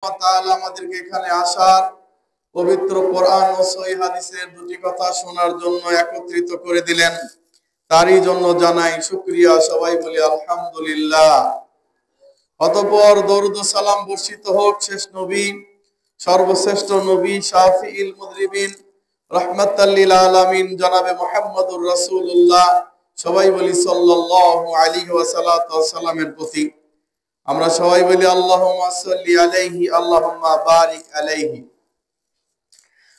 তাআলা আমাদেরকে এখানে আসার পবিত্র কোরআন ও সহিহ হাদিসের দুটি কথা শোনার জন্য একত্রিত করে দিলেন। তারই জন্য জানাই শুকরিয়া। সবাই বলি আলহামদুলিল্লাহ। অতঃপর দরুদ ও সালাম বর্ষিত হোক শেষ নবী, সর্বশ্রেষ্ঠ নবী, শাফিউল মুযনিবিন, রাহমাতাল লিল আলামিন জনাবে মুহাম্মদুর রাসূলুল্লাহ, সবাই বলি সাল্লাল্লাহু আলাইহি ওয়াসাল্লামের প্রতি। আমরা সবাই বলি আল্লাহুম্মা সাল্লি আলাইহি, আল্লাহুম্মা বারিক আলাইহি।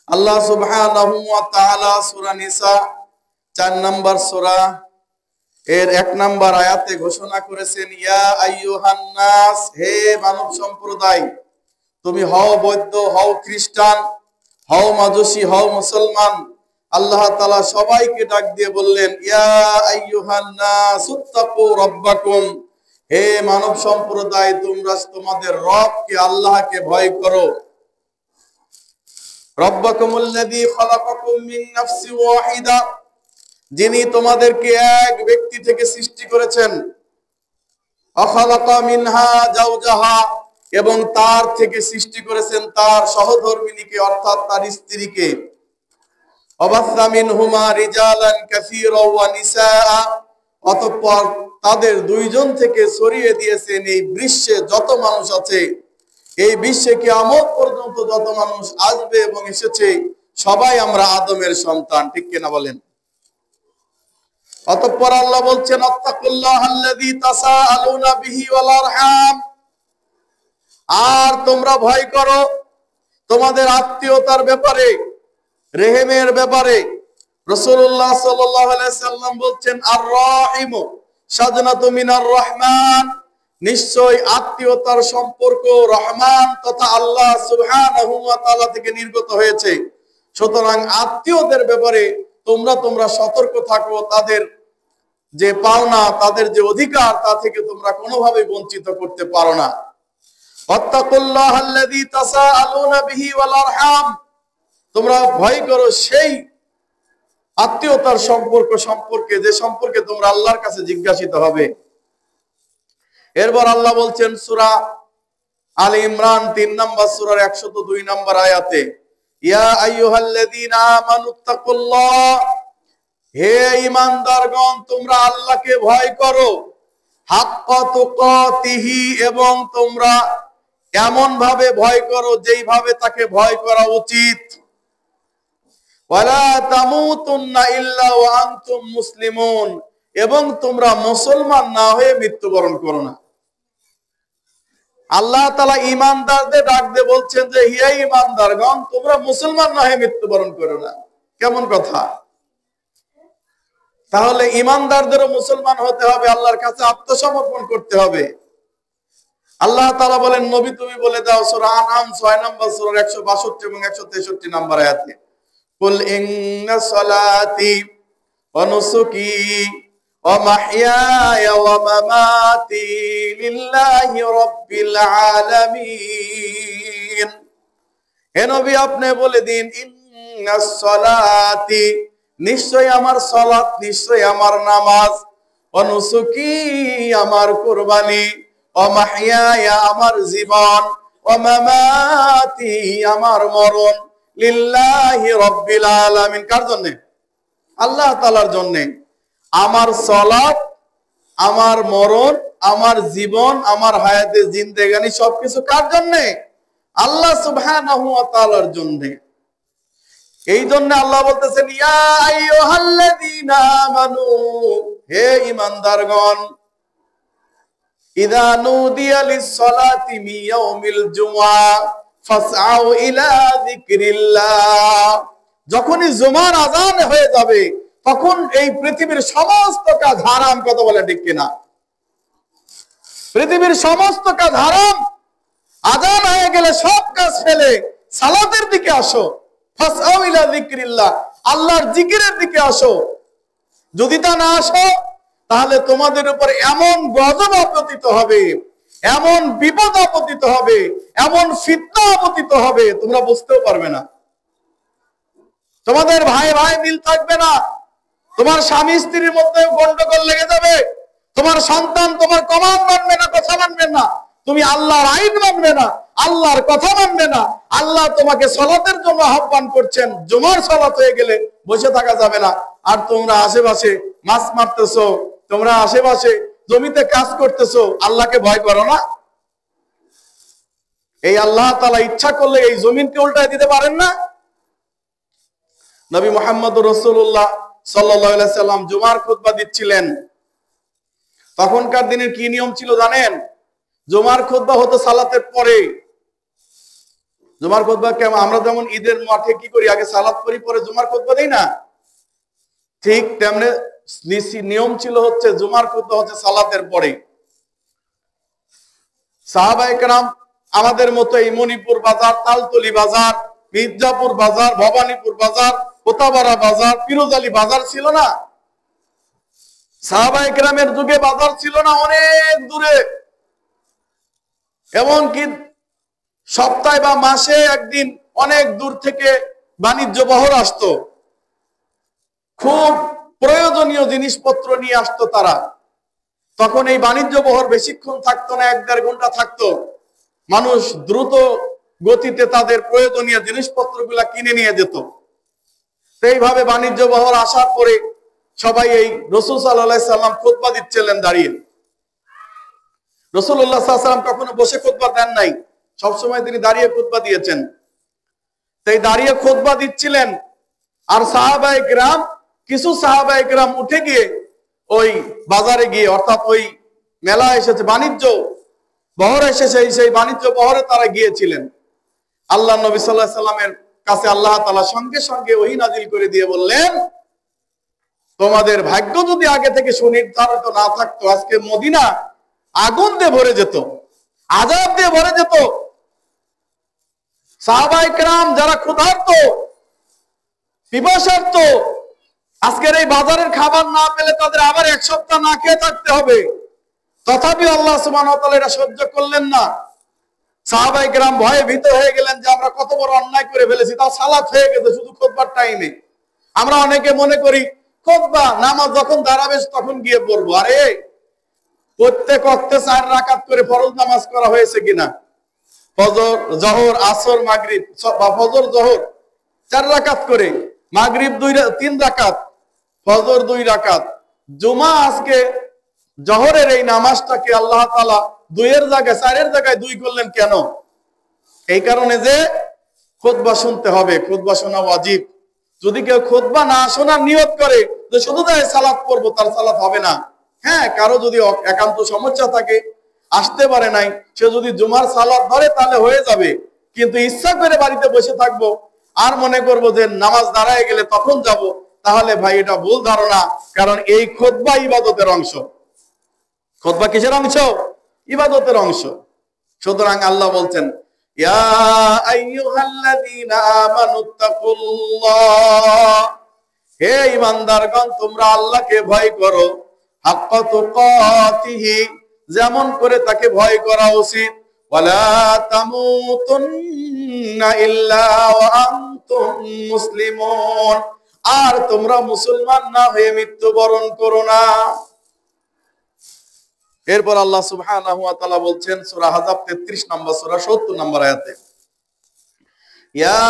আল্লাহ সুবহানাহু ওয়া তাআলা সূরা নিসা 4 নম্বর সূরা এর 1 নম্বর আয়াতে ঘোষণা করেছেন, ইয়া আইয়ুহান নাস, হে মানব সম্প্রদায়, তুমি হও বৌদ্ধ, হও খ্রিস্টান, হও মাজুসী, হও মুসলমান। আল্লাহ তাআলা সবাইকে ডাক দিয়ে বললেন, ইয়া আইয়ুহান নাস ইত্তাকু রাব্বাকুম, হে মানব সম্প্রদায়, তোমরা তোমাদের রবকে, আল্লাহকে ভয় করো। রব্বাকুমুল্লাযী খালাকাকুম মিন নাফসিন ওয়াহিদা, যিনি তোমাদেরকে এক ব্যক্তি থেকে সৃষ্টি করেছেন। আখালাকা মিনহা যাওজাহা, এবং তার থেকে সৃষ্টি করেছেন তার সহধর্মিণীকে, অর্থাৎ তার স্ত্রীকে। ওয়াবাসসা মিনহুমা রিজালান কাসীরা ওয়া নিসাআ, অতঃপর তাদের দুইজন থেকে ছড়িয়ে দিয়েছেন এই বিশ্বে যত মানুষ আছে, এই বিশ্বে কিয়ামত পর্যন্ত যত মানুষ আসবে এবং এসেছে, সবাই আমরা আদমের সন্তান। ঠিক কিনা বলেন? অতঃপর আল্লাহ বলছেন, আত্তাকুল্লাহাল্লাযী তাসাআলুনা বিহি ওয়াল আরহাম, আর তোমরা ভয় করো তোমাদের আত্মীয়তার ব্যাপারে, রেহেমের ব্যাপারে। রাসূলুল্লাহ সাল্লাল্লাহু আলাইহি সাল্লাম বলছেন, আর রাহিমু সাজনাতু মিনার রহমান, নিশ্চয় আত্মীয়তার সম্পর্ক রহমান তথা আল্লাহ সুবহানাহু ওয়া তাআলা থেকে নির্গত হয়েছে। সুতরাং আত্মীয়দের ব্যাপারে তোমরা সতর্ক থাকো। তাদের যে পাওনা, তাদের যে অধিকার, তা থেকে তোমরা কোনোভাবে বঞ্চিত করতে পারো না। ওয়াত্তাকুল্লাহাল্লাযী তাসাআলুনা বিহি ওয়াল আরহাম, তোমরা ভয় করো সেই আত্মীয়তার সম্পর্কে যে সম্পর্কে তোমরা আল্লাহর কাছে জিজ্ঞাসিত হবে। এরপর আল্লাহ বলছেন সূরা আলে ইমরান 3 নম্বর সূরার 102 নম্বর আয়াতে, ইয়া আইয়ুহাল্লাযীনা আমানুত্তাকুল্লাহ, হে ঈমানদারগণ, তোমরা আল্লাহকে ভয় করো। হাক্কা তুকাতিহি, এবং তোমরা এমন ভাবে ভয় করো যেইভাবে তাকে ভয় করা উচিত। ওয়ালা তামুতুন্না ইল্লা ওয়া আনতুম মুসলিমুন, এবং তোমরা মুসলমান না হয়ে মৃত্যুবরণ করো না। আল্লাহ তাআলা ঈমানদারদের ডাক দিয়ে বলছেন যে, হে ঈমানদারগণ, তোমরা মুসলমান না হয়ে মৃত্যুবরণ করো না। কেমন কথা! তাহলে ঈমানদারদেরও মুসলমান হতে হবে, আল্লাহর কাছে আত্মসমর্পণ করতে হবে। আল্লাহ তাআলা বলেন, নবী তুমি বলে দাও সূরা আনআম 6 নম্বর সূরার 162 এবং 163 নম্বর আয়াতে, কুল ইন্না সালাতি ওয়া নুসুকি ওয়া মাহইয়ায়া ওয়া মামাতি লিল্লাহি রাব্বিল আলামিন। হে নবী, আপনি বলে দিন, ইন্না সালাতি, নিশ্চয় আমার সালাত, নিশ্চয় আমার নামাজ, ওয়া নুসুকি, আমার কুরবানি, ওয়া মাহইয়ায়া, আমার জীবন, ওয়া মামাতি, আমার মরণ, লিল্লাহি রাব্বিল আলামিন, কার জন্য? আল্লাহ তাআলার জন্য। আমার সালাত, আমার মরণ, আমার জীবন, আমার হায়াতে জিন্দেগানি সবকিছু কার জন্য? আল্লাহ সুবহানাহু ওয়া তাআলার জন্য। এই জন্য আল্লাহ বলতেছেন, ইয়া আইয়ুহাল্লাযীনা আমানু, হে ঈমানদারগণ, ইযা নুদিয়া লিস-সালাতি মিন ইয়াউমিল জুমআ ফাসআউ ইলা যিকরিল্লাহ, যখনই জুমার আযান হয়ে যাবে তখন এই পৃথিবীর সমস্ত কাজ হারাম। কথা বলে ঠিক কিনা? পৃথিবীর সমস্ত কাজ হারাম। আযান হয়ে গেলে সব কাজ ফেলে সালাতের দিকে আসো। ফাসআউ ইলা যিকরিল্লাহ, আল্লাহর জিকিরের দিকে আসো। যদি তা না আসো, তাহলে তোমাদের উপর এমন গজব আপতিত হবে, এমন বিপদ আপতিত হবে, এমন ফিতনা আপতিত হবে, তোমরা বুঝতেও পারবে না। তোমাদের ভাই ভাই মিল থাকবে না, তোমার স্বামী স্ত্রীর মধ্যে গন্ডগোল লেগে যাবে, তোমার সন্তান তোমার কমান্ড মানবে না, কথা মানবে না, তুমি আল্লাহর আইন মানবে না, আল্লাহর কথা মানবে না। আল্লাহ তোমাকে সালাতের জন্য আহ্বান করছেন, জুমার সালাত হয়ে গেলে বসে থাকা যাবে না। আর তোমরা আশেপাশে মাছ মারতেছো, তোমরা আশেপাশে জমিতে কাজ করতেছো, আল্লাহকে ভয় করো না? এই আল্লাহ তাআলা ইচ্ছা করলে এই জমিনকে উল্টায় দিতে পারেন না? নবী মুহাম্মদ রাসূলুল্লাহ সাল্লাল্লাহু আলাইহি সাল্লাম জুমার খুতবা দিচ্ছিলেন। তখনকার দিনের কি নিয়ম ছিল জানেন? জুমার খুতবা হতো সালাতের পরে। জুমার খুতবা কেমন? আমরা যেমন ঈদের মাঠে কি করি, আগে সালাত করি পরে জুমার খুতবা দেই না? ঠিক তেমনি নিয়ম ছিল হচ্ছে জুমার খুতবা হচ্ছে সালাতের পরে। সাহাবায়ে কেরাম আমাদের মতো এই মণিপুর বাজার, তালতলি বাজার, মির্জাপুর বাজার, ভবানীপুর বাজার, কোতাবাড়া বাজার, পিরোজআলী বাজার ছিল না। সাহাবায়ে কেরামের যুগে বাজার ছিল না, অনেক দূরে। এমনকি সপ্তাহে বা মাসে একদিন অনেক দূর থেকে বাণিজ্য বহর আসতো, খুব প্রয়োজনীয় জিনিসপত্র নিয়ে আসতো তারা। তখন এই বাণিজ্য বহর বেশিক্ষণ থাকতো না, 1-1.5 ঘন্টা থাকতো। মানুষ দ্রুত গতিতে তাদের প্রয়োজনীয় জিনিসপত্রগুলা কিনে নিয়ে যেত। এইভাবে বাণিজ্য বহর আসার পরে সবাই এই রাসূল সাল্লাল্লাহু আলাইহি সাল্লাম খুতবা দিচ্ছিলেন দাঁড়িয়ে। রাসূলুল্লাহ সাল্লাল্লাহু আলাইহি সাল্লাম কখনো বসে খুতবা দেন নাই, সবসময় তিনি দাঁড়িয়ে খুতবা দিয়েছেন। তাই দাঁড়িয়ে খুতবা দিচ্ছিলেন। আর সাহাবায়ে কেরাম, কিছু সাহাবায়ে কেরাম উঠে গিয়ে ওই বাজারে গিয়ে, অর্থাৎ ওই মেলা এসেছে, বাণিজ্য বহর এসেছে, সেই বাণিজ্য বহরে তারা গিয়েছিলেন। আল্লাহ নবী সাল্লাল্লাহু আলাইহি সাল্লামের কাছে আল্লাহ তাআলা সঙ্গে সঙ্গে ওহী নাজিল করে দিয়ে বললেন, তোমাদের ভাগ্য যদি আগে থেকে সুনির্ধারিত না থাকতো, আজকে মদিনা আগুন দিয়ে ভরে যেত, আযাব দিয়ে ভরে যেত। সাহাবায়ে কেরাম যারা ক্ষুধার্ত, পিপাসার্ত, আজকের এই বাজারের খাবার না পেলে তাদের আবার 1 সপ্তাহ না খেয়ে থাকতে হবে। তথাপি আল্লাহ সুবহানাহু ওয়া তাআলা এটা সহ্য করলেন না। সাহাবায়ে কেরাম ভয়ে ভীত হয়ে গেলেন যে আমরা কত বড় অন্যায় করে ফেলেছি, তাও সালাত হয়ে গেছে শুধু খুতবার টাইমে। আমরা অনেকে মনে করি খুতবা নামাজ যখন দাঁড়াবে তখন গিয়ে পড়বো। আরে প্রত্যেক ওয়াক্তে 4 রাকাত করে ফরজ নামাজ করা হয়েছে কিনা? ফজর, জোহর, আসর, মাগরিব বা ফজর জোহর 4 রাকাত করে, মাগরিব 3 রাকাত, ফজর 2 রাকাত। জুমা আজকে জোহরের এই নামাজটাকে আল্লাহ তাআলা 2 এর জায়গায় 4 এর জায়গায় 2 করলেন কেন? এই কারণে যে খুতবা শুনতে হবে, খুতবা শোনা ওয়াজিব। যদি কেউ খুতবা না শোনার নিয়ত করে যে শুধু তাই সালাত পড়বো, তার সালাত হবে না। হ্যাঁ, কারো যদি একান্ত সমস্যা থাকে, আসতে পারে নাই, সে যদি জুমার সালাত ধরে তাহলে হয়ে যাবে। কিন্তু ইচ্ছা করে বাড়িতে বসে থাকবো আর মনে করব যে নামাজ দাঁড়ায় গেলে তখন যাব, তাহলে ভাই এটা ভুল ধারণা। কারণ এই খুতবা ইবাদতের অংশ। খুতবা কিসের অংশ? ইবাদতের অংশ। সুতরাং আল্লাহ বলছেন, ইয়া আইয়ুহাল্লাযীনা আমানুত্তাকুল্লাহ, হে ঈমানদারগণ তোমরা আল্লাহকে ভয় করো, হাক্কা তুকাতিহি, যেমন করে তাকে ভয় করা উচিত। ওয়ালা তামুতুন্না ইল্লা ওয়া আনতুম মুসলিমুন, আর তোমরা মুসলমান না হয়ে মৃত্যুবরণ করো না। এরপর আল্লাহ সুবহানাহু ওয়া তাআলা বলছেন সূরা আহজাব 33 নম্বর সূরা 70 নম্বর আয়াতে, ইয়া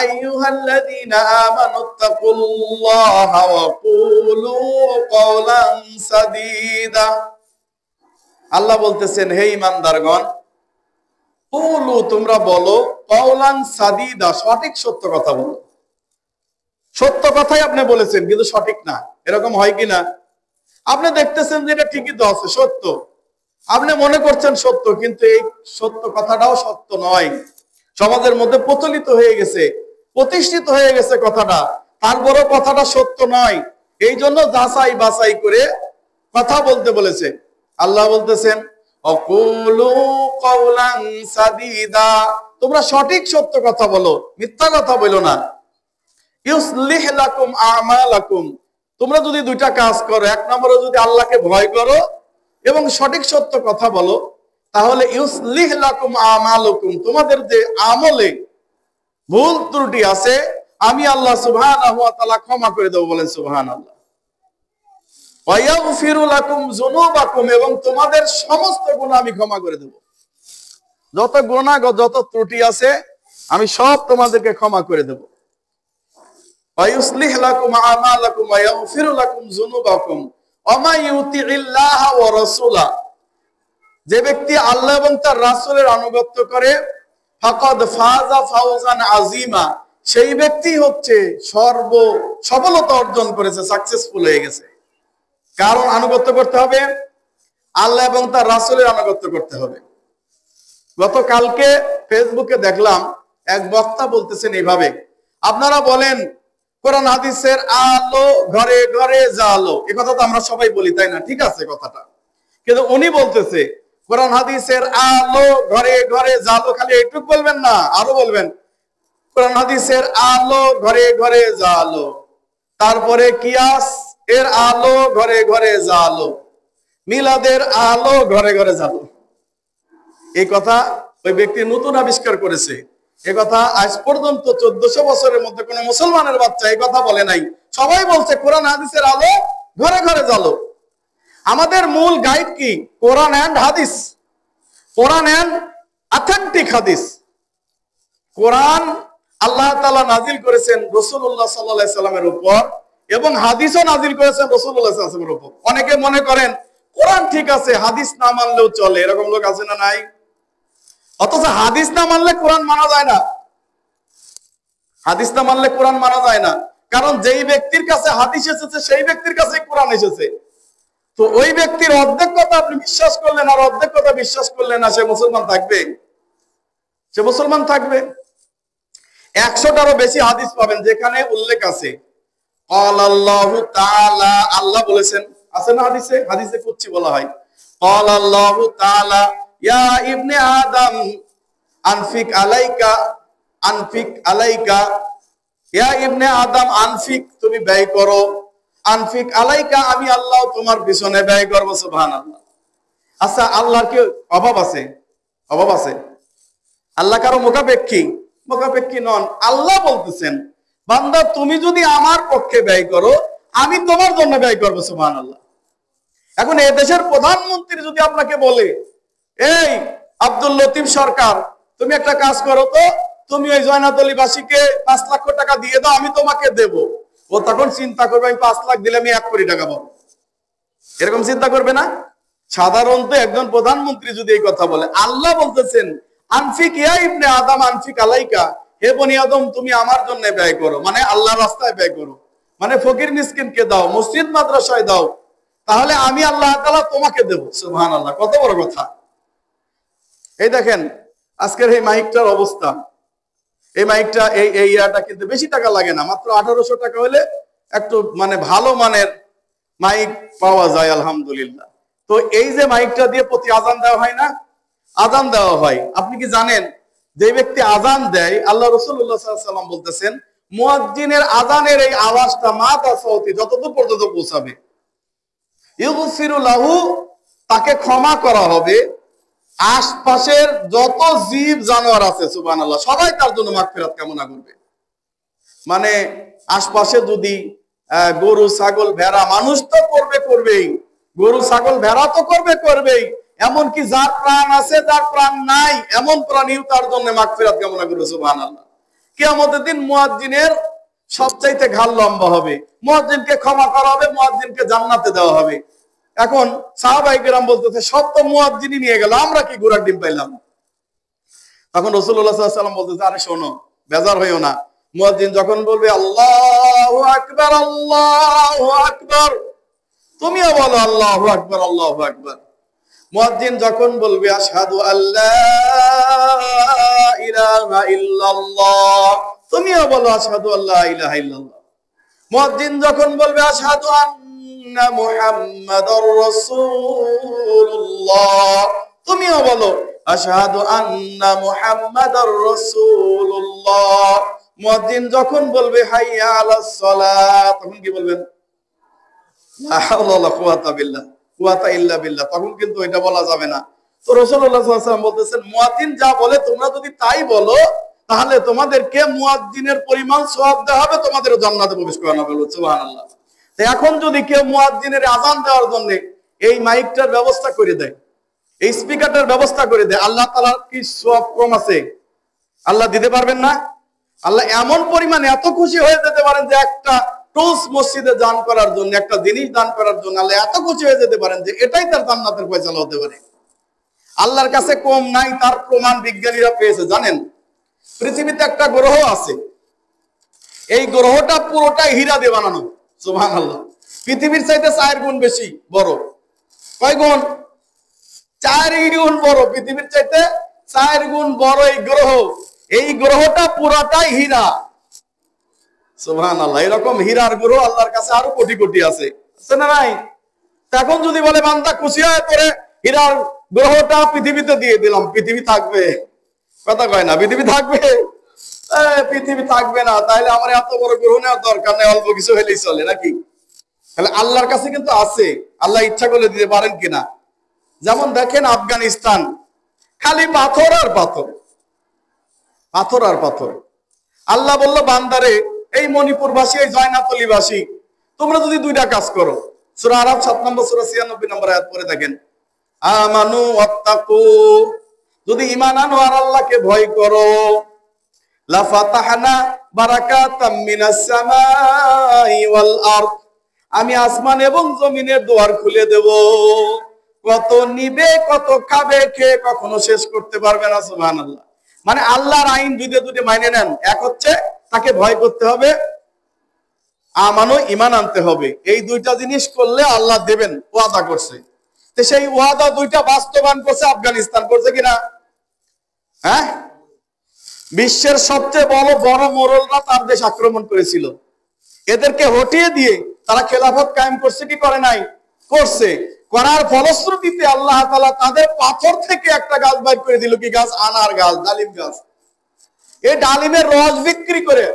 আইয়ুহাল্লাযীনা আমানুত্তাকুল্লাহা ওয়া কুলু কওলান সাদীদা। আল্লাহ বলতেছেন, হে ঈমানদারগণ, কুলু তোমরা বলো, কওলান সাদীদা সঠিক সত্য কথা বলো। সত্য কথাই আপনি বলেছেন কিন্তু সঠিক না, এরকম হয় কিনা? আপনি দেখতেছেন যে এটা ঠিকই তো আছে, সত্য, আপনি মনে করছেন সত্য, কিন্তু এই সত্য কথাটাও সত্য নয়। সমাজের মধ্যে প্রচলিত হয়ে গেছে, প্রতিষ্ঠিত হয়ে গেছে কথাটা, তারপরও কথাটা সত্য নয়। এই জন্য যাচাই বাছাই করে কথা বলতে বলেছে। আল্লাহ বলতেছেন, অকুলু কওলান সাদীদা, তোমরা সঠিক সত্য কথা বলো, মিথ্যা কথা বলো না। ইউসলিহ লাকুম আমালাকুম, তোমরা যদি 2টা কাজ করো, 1 নম্বরে যদি আল্লাহকে ভয় করো এবং সঠিক সত্য কথা বলো, তাহলে ইউসলিহ লাকুম আমালুকুম, তোমাদের যে আমলে ভুল ত্রুটি আছে আমি আল্লাহ সুবহানাহু ওয়া তাআলা ক্ষমা করে দেব। বলেন সুবহানাল্লাহ। ওয়া ইয়াগফিরু লাকুম যুনুবাকুম, এবং তোমাদের সমস্ত গুনাহ আমি ক্ষমা করে দেব। যত গুনাহ যত ত্রুটি আছে আমি সব তোমাদেরকে ক্ষমা করে দেব। ওয়ায়ুসলিহ লাকুম আমালাকুম ওয়া ইয়াগফির লাকুম যুনুবাকুম ওয়া মান ইউতিইল্লাহ ওয়া রাসূলা, যে ব্যক্তি আল্লাহ এবং তার রাসূলের আনুগত্য করে, ফাকাদ ফাযা ফাওজান আযীমা, সেই ব্যক্তি হচ্ছে সফলতা অর্জন করেছে, সাকসেসফুল হয়ে গেছে। কারণ আনুগত্য করতে হবে, আল্লাহ এবং তার রাসূলের আনুগত্য করতে হবে। গতকালকে ফেসবুকে দেখলাম এক বক্তা বলতেছেন এইভাবে, আপনারা বলেন কোরআন হাদিসের আলো ঘরে ঘরে জালো, এই কথা তো আমরা সবাই বলি, তাই না? ঠিক আছে কথাটা, কিন্তু উনি বলতেছে কোরআন হাদিসের আলো ঘরে ঘরে জালো, খালি এইটুক বলবেন না, আরো বলবেন কোরআন হাদিসের আলো ঘরে ঘরে জালো, তারপরে কিয়াস এর আলো ঘরে ঘরে জালো, মিলাদের আলো ঘরে ঘরে জালো। এই কথা ওই ব্যক্তি নতুন আবিষ্কার করেছে। এ কথা আজ পর্যন্ত 1400 বছরের মধ্যে কোন মুসলমানের বাচ্চা এই কথা বলে নাই। সবাই বলছে কোরআন হাদিসের আলো ঘরে ঘরে জ্বালো। আমাদের মূল গাইড কি? কোরআন এন্ড হাদিস, কোরআন এন্ড অথেন্টিক হাদিস। কোরআন আল্লাহ তাআলা নাজিল করেছেন রাসূলুল্লাহ সাল্লাল্লাহু আলাইহি সাল্লামের উপর, এবং হাদিসও নাজিল করেছেন রাসূলুল্লাহ সাল্লাল্লাহু আলাইহি সাল্লামের উপর। অনেকে মনে করেন কোরআন ঠিক আছে, হাদিস না মানলেও চলে, এরকম লোক আছে না নাই? অথচ হাদিস না মানলে কোরআন মানা যায় না, হাদিস না মানলে কোরআন মানা যায় না। কারণ যেই ব্যক্তির কাছে হাদিস এসেছে সেই ব্যক্তির কাছে কোরআন এসেছে। তো ওই ব্যক্তির অর্ধেক কথা আপনি বিশ্বাস করলেন আর অর্ধেক কথা বিশ্বাস করলেন না, সে মুসলমান থাকবে? সে মুসলমান থাকবে? 100টারও বেশি হাদিস পাবেন যেখানে উল্লেখ আছে ক্বাল আল্লাহু তাআলা, আল্লাহ বলেছেন, আছে না হাদিসে? হাদিসে কুদসি বলা হয়, ক্বাল আল্লাহু তাআলা ইয়া ইবনে আদম আনফিক আলাইকা, আনফিক আলাইকা, ইয়া ইবনে আদম আনফিক, তুমি ব্যয় করো, আনফিক আলাইকা, আমি আল্লাহ তোমার পিছনে ব্যয় করব। সুবহানাল্লাহ। আচ্ছা, আল্লাহর কি অভাব আছে? অভাব আছে? আল্লাহ কারো মুখাপেক্ষী? মুখাপেক্ষী নন। আল্লাহ বলতেছেন বান্দা তুমি যদি আমার পক্ষে ব্যয় করো আমি তোমার জন্য ব্যয় করবো। সুবহানাল্লাহ। এখন এই দেশের প্রধানমন্ত্রী যদি আপনাকে বলে, এই আব্দুল লতিফ সরকার তুমি একটা কাজ করো তো, তুমি ওই জয়নাতলিবাসীকে 5 লক্ষ টাকা দিয়ে দাও, আমি তোমাকে দেব, ও তখন চিন্তা করবে আমি 5 লাখ দিলে আমি 1 কোটি টাকা পাবো। এরকম চিন্তা করবে না? সাধারণত একজন প্রধানমন্ত্রী যদি এই কথা বলে, আল্লাহ বলতেছেন আনফিক ইয়া ইবনে আদম আনফিক আলাইকা, হে বনি আদম তুমি আমার জন্য ব্যয় করো, মানে আল্লাহর রাস্তায় ব্যয় করো, মানে ফকির মিসকিনকে দাও, মসজিদ মাদ্রাসায় দাও, তাহলে আমি আল্লাহ তাআলা তোমাকে দেব। সুবহানাল্লাহ, কত বড় কথা। এই দেখেন আজকের এই মাইকটার অবস্থা, এই মাইকটা এই ইয়াটা কিন্তু বেশি টাকা লাগে না, মাত্র 1800 টাকা হলে একটু মানে ভালো মানের মাইক পাওয়া যায় আলহামদুলিল্লাহ। তো এই যে মাইকটা দিয়ে প্রতি আজান দেওয়া হয় না, আজান দেওয়া হয়, আপনি কি জানেন যে ব্যক্তি আজান দেয়, আল্লাহ রাসূলুল্লাহ সাল্লাল্লাহু আলাইহি ওয়াসাল্লাম বলতেছেন মুয়াজ্জিনের আজানের এই আওয়াজটা মাতা সাউতি যতদূর পর্যন্ত পৌঁছাবে, ইগফিরু লাহু, তাকে ক্ষমা করা হবে, আশপাশের যত জীব জানোয়ার আছে সুবহানাল্লাহ সবাই তার জন্য মাগফিরাত কামনা করবে। মানে আশপাশে যদি গরু ছাগল ভেড়া, মানুষ তো করবেই, গরু ছাগল ভেড়া তো করবেই, এমনকি যার প্রাণ আছে যার প্রাণ নাই এমন প্রাণীও তার জন্য মাগফিরাত কামনা করবে। সুবহানাল্লাহ। কিয়ামতের দিন মুয়াজ্জিনের সবচাইতে ঘাড় লম্বা হবে, মুয়াজ্জিনকে ক্ষমা করা হবে, মুয়াজ্জিনকে জান্নাতে দেওয়া হবে। এখন সাহাবায়ে কেরাম বলতেছে সব তো মুয়াজ্জিনই নিয়ে গেল, আমরা কি ঘোড়ার ডিম পাইলাম? তখন রাসূলুল্লাহ সাল্লাল্লাহু আলাইহি ওয়াসাল্লাম বলতেছে, আরে শোনো, বেজার হইও না, মুয়াজ্জিন যখন বলবে আল্লাহু আকবার আল্লাহু আকবার, তুমিও বলো আল্লাহু আকবার আল্লাহু আকবার। মুয়াজ্জিন যখন বলবে আশহাদু আল্লা ইলাহা ইল্লাল্লাহ, তুমিও বলো আশহাদু আল্লা ইলাহা ইল্লাল্লাহ। মুয়াজ্জিন যখন বলবে আশহাদু আন্না মুহাম্মাদুর রাসূলুল্লাহ, তুমিও বলো আশহাদু আন্না মুহাম্মাদুর রাসূলুল্লাহ। মুয়াজ্জিন যখন বলবে হাইয়া আলাস সালাত, তখন কি বলবেন? লা হাওলা ওয়ালা কুওয়াতা বিল্লাহ কুওয়াতা ইল্লা বিল্লাহ, তখন কিন্তু এটা বলা যাবে না। তো রাসূলুল্লাহ সাল্লাল্লাহু আলাইহি ওয়াসাল্লাম বলতেছেন মুয়াজ্জিন যা বলে তোমরা যদি তাই বলো তাহলে তোমাদেরকে মুয়াজ্জিনের পরিমাণ সওয়াব দেওয়া হবে, তোমাদের জান্নাতে প্রবেশ করানো হবে। সুবহানাল্লাহ। তো এখন যদি কেউ মুয়াজ্জিনের আযান দেওয়ার জন্য এই মাইকটার ব্যবস্থা করে দেয়, এই স্পিকারটার ব্যবস্থা করে দেয়, আল্লাহ তাআলার কি সওয়াব কম আছে? আল্লাহ দিতে পারবেন না? আল্লাহ এমন পরিমাণে এত খুশি হয়ে যেতে পারেন যে একটা টুলস মসজিদে দান করার জন্য, একটা জিনিস দান করার জন্য আল্লাহ এত খুশি হয়ে যেতে পারেন যে এটাই তার জান্নাতের ফয়সালা হতে পারে। আল্লাহর কাছে কম নাই, তার প্রমাণ বিজ্ঞানীরা পেয়েছে। জানেন, পৃথিবীতে একটা গ্রহ আছে, এই গ্রহটা পুরোটাই হীরা দিয়ে বানানো। সুবহানাল্লাহ। পৃথিবীর চাইতে 4 গুণ বেশি বড়। কয় গুণ? 4 গুণ বড়। পৃথিবীর চাইতে 4 গুণ বড় এই গ্রহ। এই গ্রহটা পুরোটাই হীরা। সুবহানাল্লাহ। এরকম হীরার গ্রহ আল্লাহর কাছে আরো কোটি কোটি আছে, আছে না নাই? এখন যদি বলে বান্দা খুশি হয় করে হীরার গ্রহটা পৃথিবীতে দিয়ে দিলাম, পৃথিবী থাকবে? কথা কয় না, পৃথিবী থাকবে? পৃথিবী থাকবে না। তাহলে আমার এত বড় গ্রহ নেওয়ার দরকার নেই, অল্প কিছু হলেই চলে নাকি? তাহলে আল্লাহর কাছে কিন্তু আছে, আল্লাহ ইচ্ছা করলে দিতে পারেন কিনা। যেমন দেখেন আফগানিস্তান, খালি পাথর আর পাথর, পাথর আর পাথর। আল্লাহ বলল বান্দারে, এই মণিপুরবাসী, এই জয়নাতলিবাসী, তোমরা যদি 2টা কাজ করো, সূরা আরাফ 7 নম্বর সূরা 96 নম্বর আয়াত পড়ে দেখেন, আমানু ওয়াত্তাকু, যদি ঈমান আনো আর আল্লাহকে ভয় করো, লা ফাতাহনা বারাকাতাম মিনাস সামাই ওয়াল আরদ, আমি আসমান এবং জমিনের দুয়ার খুলে দেব। কত নিবে, কত খাবে, খেয়ে কখনো শেষ করতে পারবে না। সুবহানাল্লাহ। মানে আল্লাহর আইন দুইটা মাইনে নেন। এক হচ্ছে তাকে ভয় করতে হবে, আমানো ঈমান আনতে হবে। এই 2টা জিনিস করলে আল্লাহ দেবেন, ওয়াদা করছে। তো সেই ওয়াদা 2টা বাস্তবায়ন করছে আফগানিস্তান, করছে কিনা? হ্যাঁ, বিশ্বের সবচেয়ে বড় মোরলরা তার দেশ আক্রমণ করেছিল, এদেরকে হটিয়ে দিয়ে তারা খেলাফত কায়েম করছে কি করে নাই? করছে। করার ফলশ্রুতিতে আল্লাহ তাআলা তাদের পাথর থেকে একটা গাছ বাইর করে দিল। কি গাছ? আনার গাছ, ডালিম গাছ। এই ডালিমের রস বিক্রি করে,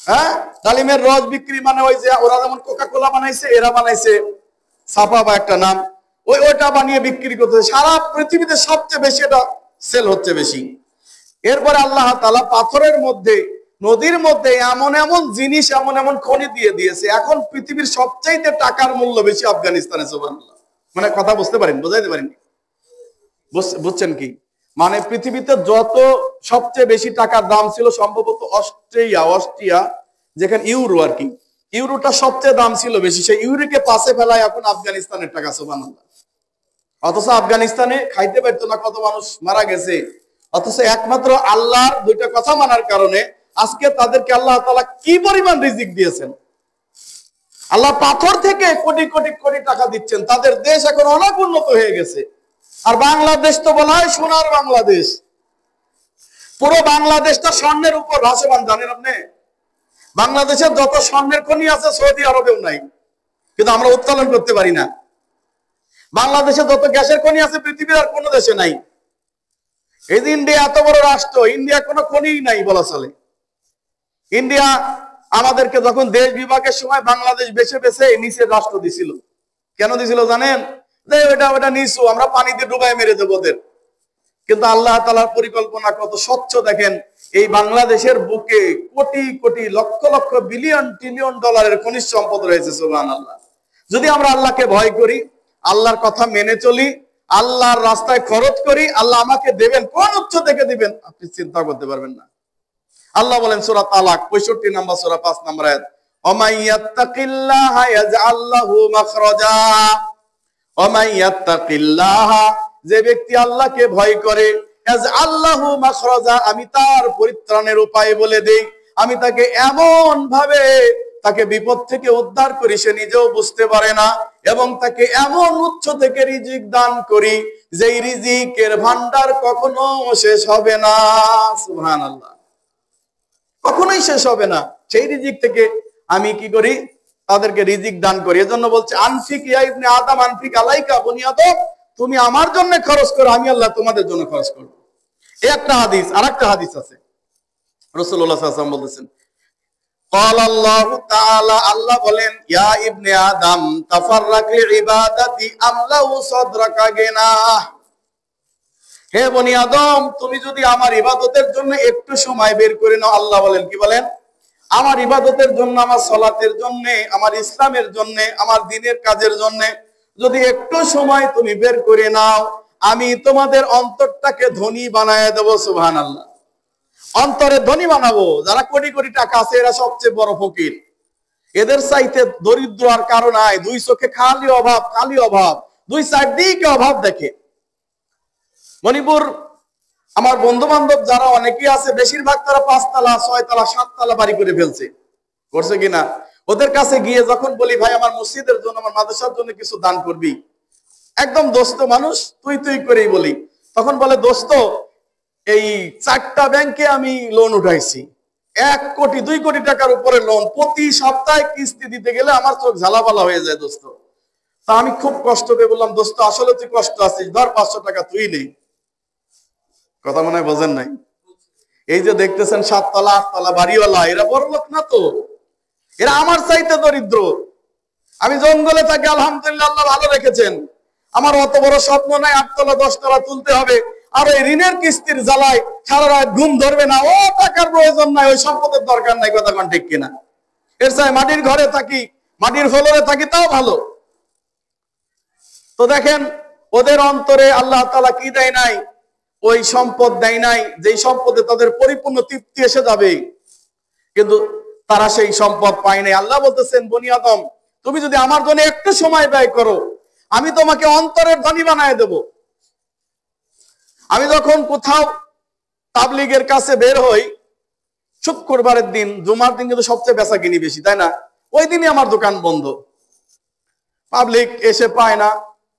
হ্যাঁ, ডালিমের রস বিক্রি মানে ওই যে ওরা যেমন কোকা কোলা বানাইছে, এরা বানাইছে সাফা বা একটা নাম, ওইটা বানিয়ে বিক্রি করতেছে। সারা পৃথিবীতে সবচেয়ে বেশি এটা সেল হচ্ছে বেশি। এরপরে আল্লাহ তাআলা পাথরের মধ্যে, নদীর মধ্যে এমন এমন জিনিস, এমন এমন খনি দিয়ে দিয়েছে, এখন পৃথিবীর সবচাইতে টাকার মূল্য বেশি আফগানিস্তানে। সুবহানাল্লাহ। মানে কথা বুঝতে পারেন, বুঝাইতে পারেন? বুঝছেন কি? মানে পৃথিবীতে যত সবচেয়ে বেশি টাকার দাম ছিল সম্ভবত অস্ট্রিয়া, যেখানে ইউরো আর কি, ইউরোটা সবচেয়ে দাম ছিল বেশি, সেই ইউরোকে পাশে ফেলায় এখন আফগানিস্তানের টাকা। সুবহানাল্লাহ। অথচ আফগানিস্তানে খাইতে পারতো না, কত মানুষ মারা গেছে। অথচ একমাত্র আল্লাহর 2টা কথা মানার কারণে আজকে তাদেরকে আল্লাহ তাআলা কি পরিমাণ রিজিক দিয়েছেন। আল্লাহ পাথর থেকে কোটি কোটি কোটি টাকা দিচ্ছেন, তাদের দেশ এখন অনেক উন্নত হয়ে গেছে। আর বাংলাদেশ তো বলা হয় সোনার বাংলাদেশ। পুরো বাংলাদেশটা স্বর্ণের উপর ভাসমান। জানেন আপনি, বাংলাদেশের যত স্বর্ণের খনি আছে সৌদি আরবেও নাই, কিন্তু আমরা উত্তোলন করতে পারি না। বাংলাদেশে যত গ্যাসের খনি আছে পৃথিবীর আর কোনো দেশে নাই। এই যে ইন্ডিয়া এত বড় রাষ্ট্র, ইন্ডিয়া কোনো খনিই নাই বলা চলে। ইন্ডিয়া আমাদেরকে যখন দেশ বিভাগের সময় বাংলাদেশ বেছে বেছে নিচের রাষ্ট্র দিছিল। কেন দিছিল জানেন? ওটা নিচু, আমরা পানিতে ডুবাই মেরে দেবো ওদের। কিন্তু আল্লাহ তাআলার পরিকল্পনা কত স্বচ্ছ দেখেন। এই বাংলাদেশের বুকে কোটি কোটি লক্ষ লক্ষ বিলিয়ন ট্রিলিয়ন ডলারের খনিজ সম্পদ রয়েছে। সুবহানাল্লাহ। যদি আমরা আল্লাহকে ভয় করি, আল্লাহর কথা মেনে চলি, আল্লাহর রাস্তায় খরচ করি, আল্লাহ আমাকে দেবেন। কোন উৎস থেকে দিবেন আপনি চিন্তা করতে পারবেন না। আল্লাহ বলেন সূরা তালাক 65 নম্বর সূরা 5 নম্বর আয়াত, ওমাইয়াত্তাকিল্লাহা ইয়াজআল লাহু মাখরাজা, ওমাইয়াত্তাকিল্লাহা, যে ব্যক্তি আল্লাহকে ভয় করে, ইয়াজআল লাহু মাখরাজা, আমি তার পরিত্রাণের উপায় বলে দেই। আমি তাকে এমন ভাবে তাকে বিপদ থেকে উদ্ধার করি সে নিজেও বুঝতে পারে না, এবং তাকে এমন উৎস থেকে রিজিক দান করি যেই রিজিকের ভান্ডার কখনো শেষ হবে না। সুবহানাল্লাহ। কখনোই শেষ হবে না। সেই রিজিক থেকে আমি কি করি? তাদেরকে রিজিক দান করি। এজন্য বলছে আনফিক ইয়া ইবনে আদম আনফিক আলাইকা বনি আদম, তুমি আমার জন্য খরচ করো, আমি আল্লাহ তোমাদের জন্য খরচ করব। এই একটা হাদিস। আরেকটা হাদিস আছে, রাসূলুল্লাহ সাল্লাল্লাহু আলাইহি ওয়াসাল্লাম বলেছেন, قال الله تعالى, আল্লাহ বলেন, ইয়া ইবনে আদম তাফাররাক লিইবাদাতি আমলাউ সাদরাকা গিনা, হে বনি আদম, তুমি যদি আমার ইবাদতের জন্য একটু সময় বের করে নাও। আল্লাহ বলেন, কি বলেন? আমার ইবাদতের জন্য, আমার সালাতের জন্য, আমার ইসলামের জন্য, আমার দ্বীনের কাজের জন্য যদি একটু সময় তুমি বের করে নাও, আমি তোমাদের অন্তরটাকে ধনী বানায় দেবো। সুবহানাল্লাহ। অন্তরে ধনী বানাবো। যারা কোটি কোটি টাকা আছে এরা সবচেয়ে বড় ফকির। এদের চাইতে দরিদ্র আর কারো নাই। দুই চোখে খালি অভাব, খালি অভাব, দুই চারদিকে অভাব দেখে। মণিপুর আমার বন্ধু বান্ধব যারা অনেকেই আছে, বেশিরভাগ তারা 5 তলা 6 তলা 7 তলা বাড়ি করে ফেলছে। করছে কিনা? ওদের কাছে গিয়ে যখন বলি ভাই আমার মসজিদের জন্য, আমার মাদ্রাসার জন্য কিছু দান করবি, একদম দোস্ত মানুষ, তুই তুই করেই বলি, তখন বলে দোস্ত এই 4টা ব্যাংকে আমি লোন উঠাইছি, 1 কোটি 2 কোটি টাকার উপরে লোন, প্রতি সপ্তাহে কিস্তি দিতে গেলে আমার চোখ ঝালাপালা হয়ে যায় দোস্ত। তা আমি খুব কষ্ট পেয়ে বললাম দোস্ত আসলে তুই কষ্ট আছিস, ধর 500 টাকা তুই নেই। কথা মনে হয় বোঝেন নাই। এই যে দেখতেছেন 7 তলা 8 তলা বাড়িওয়ালা, এরা বড় লোক না তো, এরা আমার চাইতে দরিদ্র। আমি জঙ্গলে থাকি, আলহামদুলিল্লাহ আল্লাহ ভালো রেখেছেন। আমার অত বড় স্বপ্ন নাই 8 তলা 10 তলা তুলতে হবে, আর ওই ঋণের কিস্তির জ্বালায় সারা রাত ঘুম ধরবে না। ও টাকার প্রয়োজন নাই, ওই সম্পদের দরকার নাই। কথা কোন ঠিক কিনা? এর চাই মাটির ঘরে থাকি, মাটির ফ্লোরে থাকি, তাও ভালো। তো দেখেন ওদের অন্তরে আল্লাহ তাআলা কি দেয় নাই? ওই সম্পদ দেয় নাই যেই সম্পদে তাদের পরিপূর্ণ তৃপ্তি এসে যাবে, কিন্তু তারা সেই সম্পদ পায় নাই। আল্লাহ বলতেছেন বনি আদম তুমি যদি আমার জন্য একটু সময় ব্যয় করো, আমি তোমাকে অন্তরের ধনী বানায় দেব। আমি যখন কোথাও তাবলীগের কাছে বের হই, শুক্রবারের দিন, জুমার দিন কিন্তু সবচেয়ে বেচাকিনি বেশি, তাই না? ওই দিনই আমার দোকান বন্ধ, পাবলিক এসে পায় না।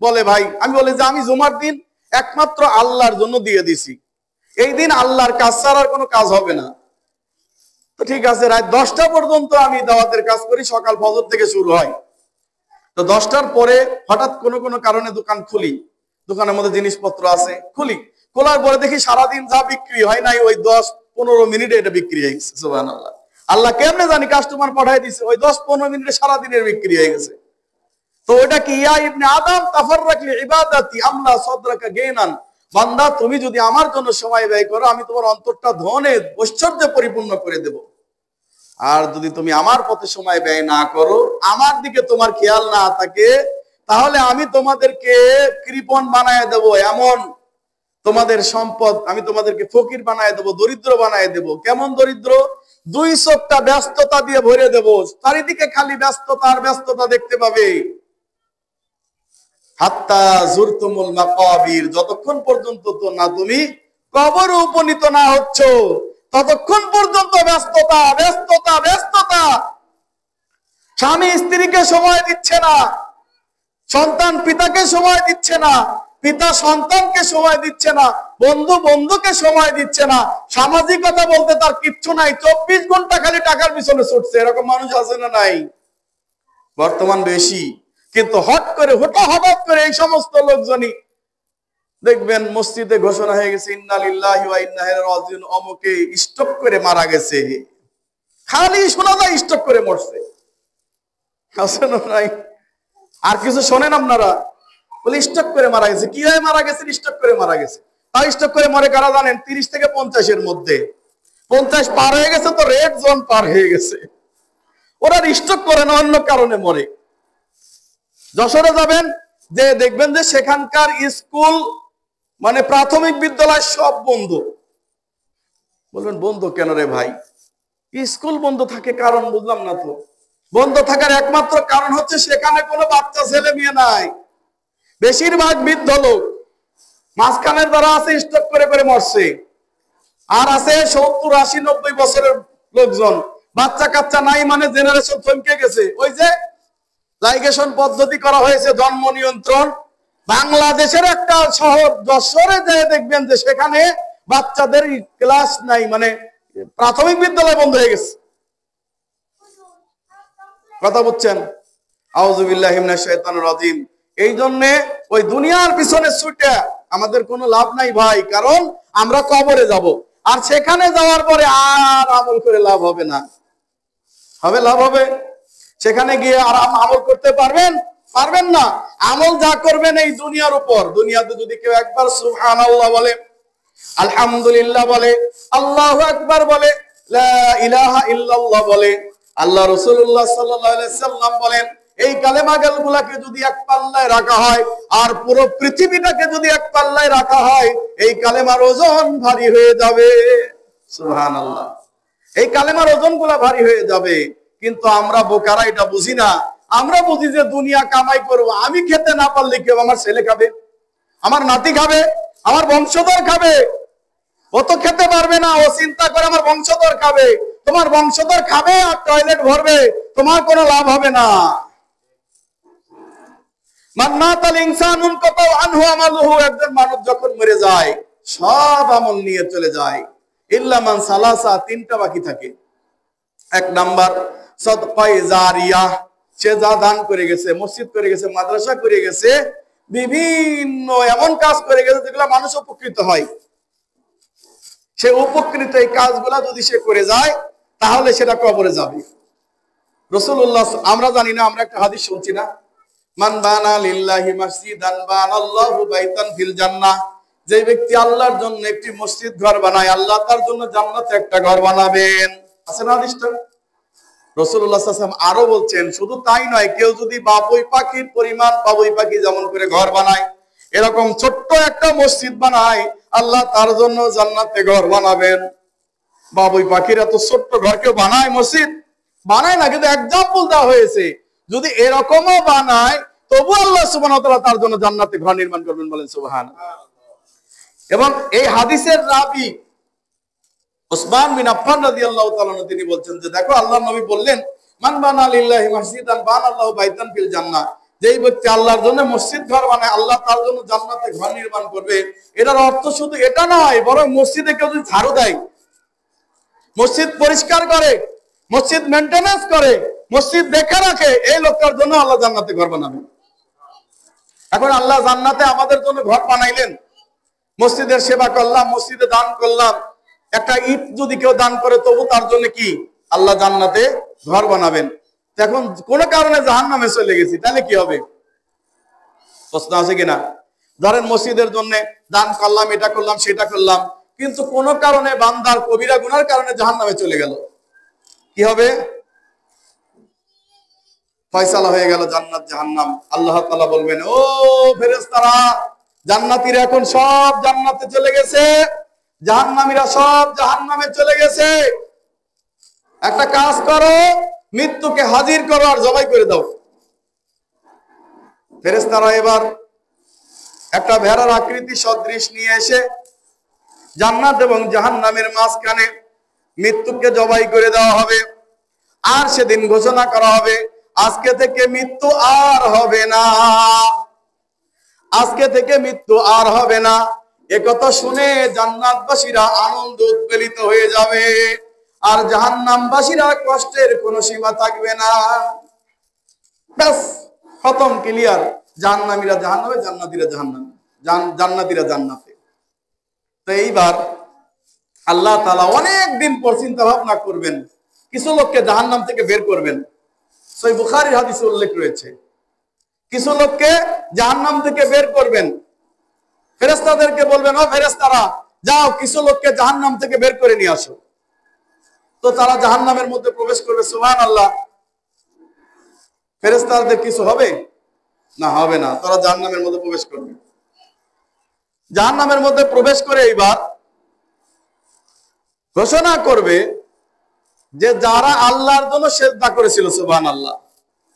বলে ভাই, আমি বলি যে আমি জুমার দিন একমাত্র আল্লাহর জন্য দিয়ে দিছি, এই দিন আল্লাহর কাজ ছাড়ার কোনো কাজ হবে না। তো ঠিক আছে, রাত 10টা পর্যন্ত আমি দাওয়াতের কাজ করি, সকাল ফজর থেকে শুরু হয়। তো 10টার পরে হঠাৎ কোনো কারণে দোকান খুলি, দোকানের মধ্যে জিনিসপত্র আছে, খুলি, খোলার পরে দেখি সারাদিন যা বিক্রি হয় নাই ওই 10-15 মিনিটে এটা বিক্রি হয়ে গেছে। সুবহানাল্লাহ। আল্লাহ কেমনে জানি কাস্টমার পাঠায় দিছে, ওই 10-15 মিনিটে সারাদিনের বিক্রি হয়ে গেছে। তো ওটা কি ইয়া ইবনে আদম তাফাররাক লিইবাদাতি আমলা সাদরাকা গায়নান, বান্দা তুমি যদি আমার জন্য সময় ব্যয় করো আমি তোমার অন্তরটা ধনে ঐশ্বর্যে পরিপূর্ণ করে দেব। আর যদি তুমি আমার পথে সময় ব্যয় না করো, আমার দিকে তোমার খেয়াল না থাকে, তাহলে আমি তোমাদেরকে কৃপণ বানায় দেব। এমন তোমাদের সম্পদ আমি তোমাদেরকে ফকির বানায় দেব, দরিদ্র বানায় দেব। কেমন দরিদ্র? 2 চোখটা ব্যস্ততা দিয়ে ভরে দেব, চারিদিকে খালি ব্যস্ততা আর ব্যস্ততা দেখতে পাবে। হাত্তা জুরতুমুল মাকাবির, যতক্ষণ পর্যন্ত তো না তুমি কবরে উপনীত না হচ্ছ ততক্ষণ পর্যন্ত ব্যস্ততা ব্যস্ততা ব্যস্ততা। স্বামী স্ত্রীকে সময় দিচ্ছে না, সন্তান পিতাকে সময় দিচ্ছে না, পিতা সন্তানকে সময় দিচ্ছে না, বন্ধু বন্ধুকে সময় দিচ্ছে না, সামাজিকতা বলতে তার কিচ্ছু নাই, 24 ঘন্টা খালি টাকার পিছনে ছুটছে। এরকম মানুষ আছে না নাই? বর্তমান বেশি। কিন্তু হঠাৎ করে এই সমস্ত লোকজনই দেখবেন মসজিদে ঘোষণা হয়ে গেছে ইন্না লিল্লাহি ওয়া ইন্না ইলাইহি রাজিউন, অমুকে স্ট্রোক করে মারা গেছে। খালি শোনা যায় স্ট্রোক করে মরছে, আছে না নাই? আর কিছু শোনেন আপনারা? বলে স্ট্রোক করে মারা গেছে। কি হয় মারা গেছে? স্ট্রোক করে মারা গেছে। তাই স্ট্রোক করে মরে কারা জানেন? 30 থেকে 50-এর মধ্যে। 50 পার হয়ে গেছে তো রেড জোন পার হয়ে গেছে। ওরা স্ট্রোক করে না, অন্য কারণে মরে। যশোরে যাবেন, যে দেখবেন যে সেখানকার স্কুল মানে প্রাথমিক বিদ্যালয় সব বন্ধ। বলবেন বন্ধ কেন রে ভাই? স্কুল বন্ধ থাকে কারণ বুঝলাম না তো। বন্ধ থাকার একমাত্র কারণ হচ্ছে সেখানে কোনো বাচ্চা ছেলে মেয়ে নাই, বেশিরভাগ বৃদ্ধ লোক। মাঝখানের যারা আছে স্ট্রোক করে করে মরছে, আর আছে 70, 80, 90 বছরের লোকজন। বাচ্চা কাচ্চা নাই মানে জেনারেশন থমকে গেছে। ওই যে লাইগেশন পদ্ধতি করা হয়েছে, জন্ম নিয়ন্ত্রণ। বাংলাদেশের একটা শহর যশোরে যেয়ে দেখবেন যে সেখানে বাচ্চাদের ক্লাস নাই, মানে প্রাথমিক বিদ্যালয় বন্ধ হয়ে গেছে। কথা বুঝছেন? আউযু বিল্লাহি মিনাশ শাইতানির রাজিম। এই জন্য ওই দুনিয়ার পিছনে ছুটে আমাদের কোনো লাভ নাই ভাই, কারণ আমরা কবরে যাব, আর সেখানে যাওয়ার পরে আর আমল করে লাভ হবে না। লাভ হবে সেখানে গিয়ে আর আমল করতে পারবেন না। আমল যা করবেন এই দুনিয়ার উপর। দুনিয়াতে যদি কেউ একবার সুবহানাল্লাহ বলে, আলহামদুলিল্লাহ বলে, আল্লাহু আকবার বলে, লা ইলাহা ইল্লাল্লাহ বলে, আল্লাহ রাসূলুল্লাহ সাল্লাল্লাহু আলাইহি সাল্লাম বলেন, এই কালেমাগুলাকে যদি এক পাল্লায় রাখা হয় আর পুরো পৃথিবীটাকে যদি এক পাল্লায় রাখা হয়, এই কালেমার ওজন ভারী হয়ে যাবে। সুবহানাল্লাহ। এই কালেমার ওজন গুলা ভারী হয়ে যাবে। কিন্তু আমরা বোকারা এটা বুঝি না। আমরা বুঝি যে দুনিয়া কামাই করবো, আমি খেতে না পারলে কেউ, আমার ছেলে খাবে, আমার নাতি খাবে, আমার বংশধর খাবে। ও তো খেতে পারবে না, ও চিন্তা করে আমার বংশধর খাবে। তোমার বংশধর খাবে আর টয়লেট ভরবে, তোমার কোনো লাভ হবে না। একজন মানুষ যখন মরে যায় সব আমল নিয়ে চলে যায়, ইল্লা মান সালাসা, তিনটা বাকি থাকে। এক নাম্বার সাদকায়ে জারিয়া, সে যা দান করে গেছে, মসজিদ করে গেছে, মাদ্রাসা করে গেছে, বিভিন্ন এমন কাজ করে গেছে যেগুলো মানুষ উপকৃত হয়। সে উপকৃত এই কাজগুলা যদি সে করে যায় তাহলে সেটা কবরে যাবে। রাসূলুল্লাহ, আমরা জানি না, আমরা একটা হাদিস শুনছি না, মান বানা লিল্লাহি মসজিদান বানাল্লাহু বাইতান ফিল জান্নাহ, যে ব্যক্তি আল্লাহর জন্য একটি মসজিদ ঘর বানায়, আল্লাহ তার জন্য জান্নাতে একটা ঘর বানাবেন। আছে না হাদিসটা? রাসূলুল্লাহ সাল্লাল্লাহু আলাইহি ওয়াসাল্লাম আরো বলছেন, শুধু তাই নয়, কেউ যদি বাবুই পাখির পরিমাণ, বাবুই পাখি যেমন করে ঘর বানায়, এরকম ছোট্ট একটা মসজিদ বানায়, আল্লাহ তার জন্য জান্নাতে ঘর বানাবেন। বাবুই পাখির এত ছোট্ট ঘর কেউ বানায়? মসজিদ বানায় না, কিন্তু এক্সাম্পল দেওয়া হয়েছে, যদি এরকমও বানায় তবু আল্লাহ সুবহানাহু ওয়া তাআলা তার জন্য জান্নাতে ঘর নির্মাণ করবেন। বলেন সুবহানাল্লাহ। এবং এই হাদিসের রাবী উসমান বিন আফফান রাদিয়াল্লাহু তাআলা আনহু তিনি বলছেন যে, দেখো আল্লাহর নবী বললেন, মান বানা লিল্লাহি মসজিদান বানাল্লাহু বাইতান ফিল জান্নাহ, যেই ব্যক্তি আল্লাহর জন্য মসজিদ ঘর বানায়, আল্লাহ তার জন্য জান্নাতে ঘর নির্মাণ করবে। এটার অর্থ শুধু এটা নয়, বরং মসজিদে কেউ যদি ঝাড়ু দেয়, মসজিদ পরিষ্কার করে, মসজিদ মেইনটেনেন্স করে, মসজিদ দেখে রাখে, এই লোকটার জন্য আল্লাহ জান্নাতে ঘর বানাবেন। এখন আল্লাহ জান্নাতে আমাদের জন্য ঘর বানাইলেন, মসজিদের সেবা করলাম, মসজিদে দান করলাম, একটা ইট যদি কেউ দান করে তবু তার জন্য কি আল্লাহ জান্নাতে ঘর বানাবেন। এখন কোন কারণে জাহান্নামে চলে গেছি, তাহলে কি হবে? প্রশ্ন আছে কিনা? ধরেন মসজিদের জন্য দান করলাম, এটা করলাম, সেটা করলাম, কিন্তু কোন কারণে বান্দার কবিরা গুনার কারণে জাহান্নামে চলে গেল, কি হবে? ফয়সালা হয়ে গেল জান্নাত জাহান্নাম। আল্লাহ তাআলা বলবেন, ও ফেরেশতারা, জান্নাতীরা এখন সব জান্নাতে চলে গেছে, জাহান্নামীরা সব জাহান্নামে চলে গেছে। একটা কাজ করো, মৃত্যুকে হাজির করো আর জবাই করে দাও। ফেরেশতারা এবার একটা ভেড়ার আকৃতি সদৃশ নিয়ে এসে জান্নাত এবং জাহান্নামের মাঝখানে মৃত্যুকে জবাই করে দেওয়া হবে। আর সেদিন ঘোষণা করা হবে, আজকে থেকে মৃত্যু আর হবে না, আজকে থেকে মৃত্যু আর হবে না। একথা শুনে জান্নাতবাসীরা আনন্দ উদ্বেলিত হয়ে যাবে, আর জাহান্নামবাসীরা কষ্টের কোনো সীমা থাকবে না। ব্যাস, খতম, ক্লিয়ার। জাহান্নামীরা জাহান্নামে, জান্নাতীরা জাহান্নামে, জান্নাতীরা জান্নাতে। তো এইবার আল্লাহ তাআলা অনেক দিন পর চিন্তা ভাবনা করবেন, কিছু লোককে জাহান্নাম থেকে বের করবেন। সহিহ বুখারীর হাদিসে উল্লেখ রয়েছে, কিছু লোককে জাহান্নাম থেকে বের করবেন। ফেরেশতাদেরকে বলবেন, ও ফেরেশতারা, যাও কিছু লোককে জাহান্নাম থেকে বের করে নিয়ে আসো। তো তারা জাহান্নামের মধ্যে প্রবেশ করবে। সুবহানাল্লাহ। ফেরেশতাদের কিছু হবে না? হবে না। তারা জাহান্নামের মধ্যে প্রবেশ করবে। জাহান্নামের মধ্যে প্রবেশ করে এইবার ঘোষণা করবে যে যারা আল্লাহর জন্য সিজদা করেছিল, সুবহানাল্লাহ,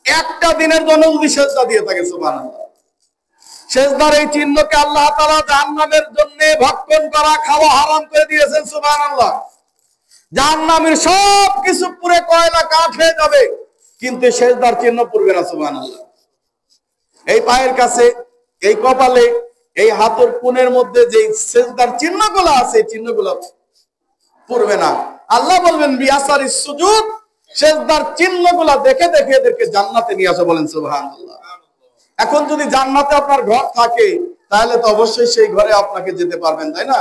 একটা দিনের জন্য যদি সিজদা দিয়ে থাকে, সুবহানাল্লাহ, সিজদার এই চিহ্নকে আল্লাহ তাআলা জাহান্নামের জন্য ভক্ষণ করা, খাওয়া হারাম করে দিয়েছেন। সুবহানাল্লাহ। জাহান্নামের সব কিছু পুরো কয়লা কাঠ হয়ে যাবে, কিন্তু সিজদার চিহ্ন পড়বে না। সুবহানাল্লাহ। এই পায়ের কাছে, এই কপালে, এই হাতের কোণের মধ্যে যে সিজদার চিহ্নগুলো আছে, এই চিহ্নগুলো পড়বে না। আল্লাহ বলবেন, বিআসারিস সুজুদ, সিজদার চিহ্নগুলো দেখে দেখে এদেরকে জান্নাতে নিয়ে আসো। বলেন সুবহানাল্লাহ। এখন যদি জান্নাতে আপনার ঘর থাকে তাহলে তো অবশ্যই সেই ঘরে আপনাকে যেতে পারবেন, তাই না?